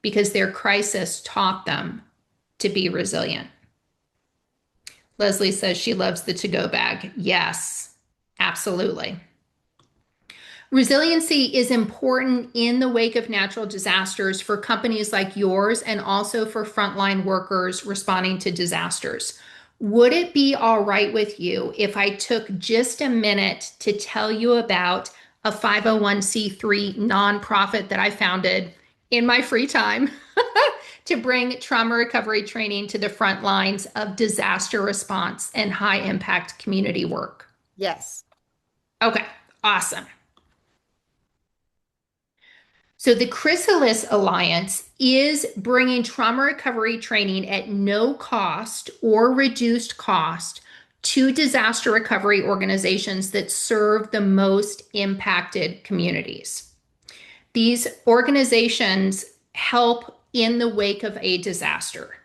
because their crisis taught them to be resilient. Leslie says she loves the to-go bag. Yes, absolutely. Resiliency is important in the wake of natural disasters for companies like yours and also for frontline workers responding to disasters. Would it be all right with you if I took just a minute to tell you about a 501c3 nonprofit that I founded in my free time to bring trauma recovery training to the front lines of disaster response and high impact community work? Yes. Okay, awesome. So the Chrysalis Alliance is bringing trauma recovery training at no cost or reduced cost to disaster recovery organizations that serve the most impacted communities. These organizations help in the wake of a disaster.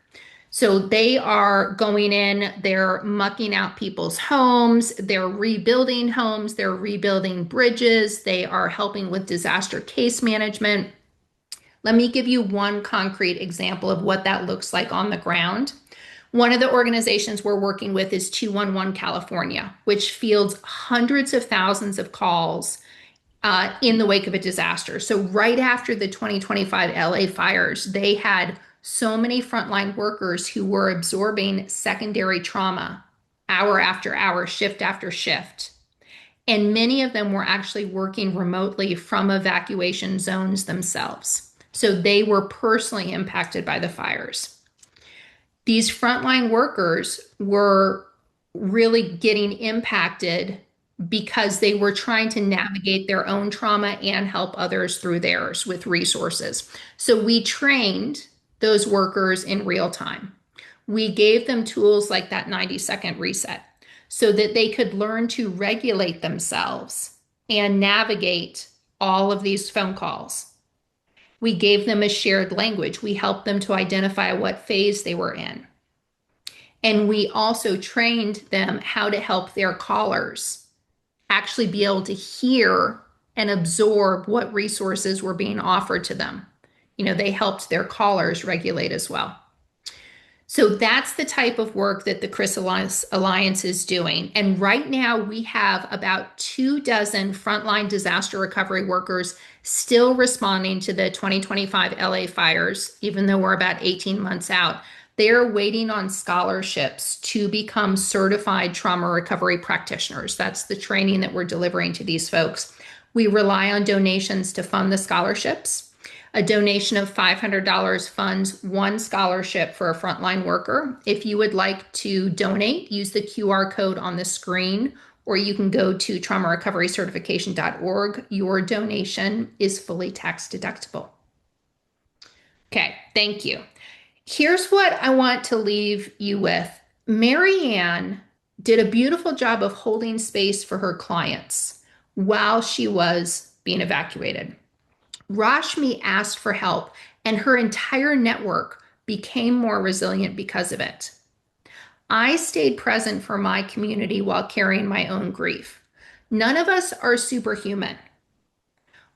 So they are going in, they're mucking out people's homes, they're rebuilding homes, they're rebuilding bridges, they are helping with disaster case management. Let me give you one concrete example of what that looks like on the ground. One of the organizations we're working with is 211 California, which fields hundreds of thousands of calls in the wake of a disaster. So right after the 2025 LA fires, they had so many frontline workers who were absorbing secondary trauma hour after hour, shift after shift. And many of them were actually working remotely from evacuation zones themselves. So they were personally impacted by the fires. These frontline workers were really getting impacted because they were trying to navigate their own trauma and help others through theirs with resources. So we trained those workers in real time. We gave them tools like that 90-second reset so that they could learn to regulate themselves and navigate all of these phone calls. We gave them a shared language. We helped them to identify what phase they were in. And we also trained them how to help their callers actually be able to hear and absorb what resources were being offered to them. You know, they helped their callers regulate as well. So that's the type of work that the Chris Alliance is doing. And right now we have about 24 frontline disaster recovery workers still responding to the 2025 LA fires, even though we're about 18 months out. They're waiting on scholarships to become certified trauma recovery practitioners. That's the training that we're delivering to these folks. We rely on donations to fund the scholarships. A donation of $500 funds one scholarship for a frontline worker. If you would like to donate, use the QR code on the screen, or you can go to traumarecoverycertification.org. Your donation is fully tax deductible. Okay, thank you. Here's what I want to leave you with. Mary Ann did a beautiful job of holding space for her clients while she was being evacuated. Rashmi asked for help, and her entire network became more resilient because of it. I stayed present for my community while carrying my own grief. None of us are superhuman.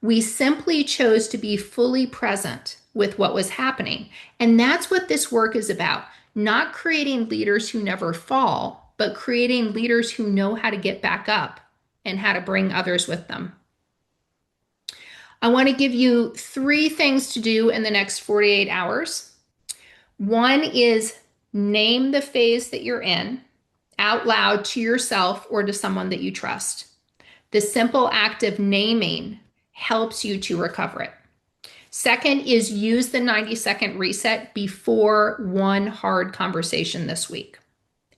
We simply chose to be fully present with what was happening. And that's what this work is about. Not creating leaders who never fall, but creating leaders who know how to get back up and how to bring others with them. I want to give you 3 things to do in the next 48 hours. One is name the phase that you're in out loud to yourself or to someone that you trust. The simple act of naming helps you to recover it. Second is use the 90-second reset before one hard conversation this week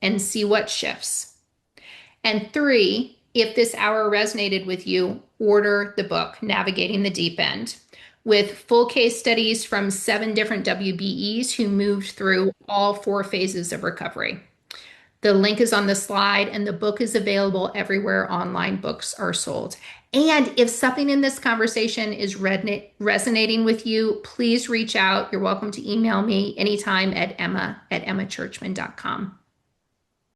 and see what shifts. And 3, if this hour resonated with you, order the book, Navigating the Deep End, with full case studies from 7 different WBEs who moved through all 4 phases of recovery. The link is on the slide, and the book is available everywhere online books are sold. And if something in this conversation is resonating with you, please reach out. You're welcome to email me anytime at emma@emmachurchman.com.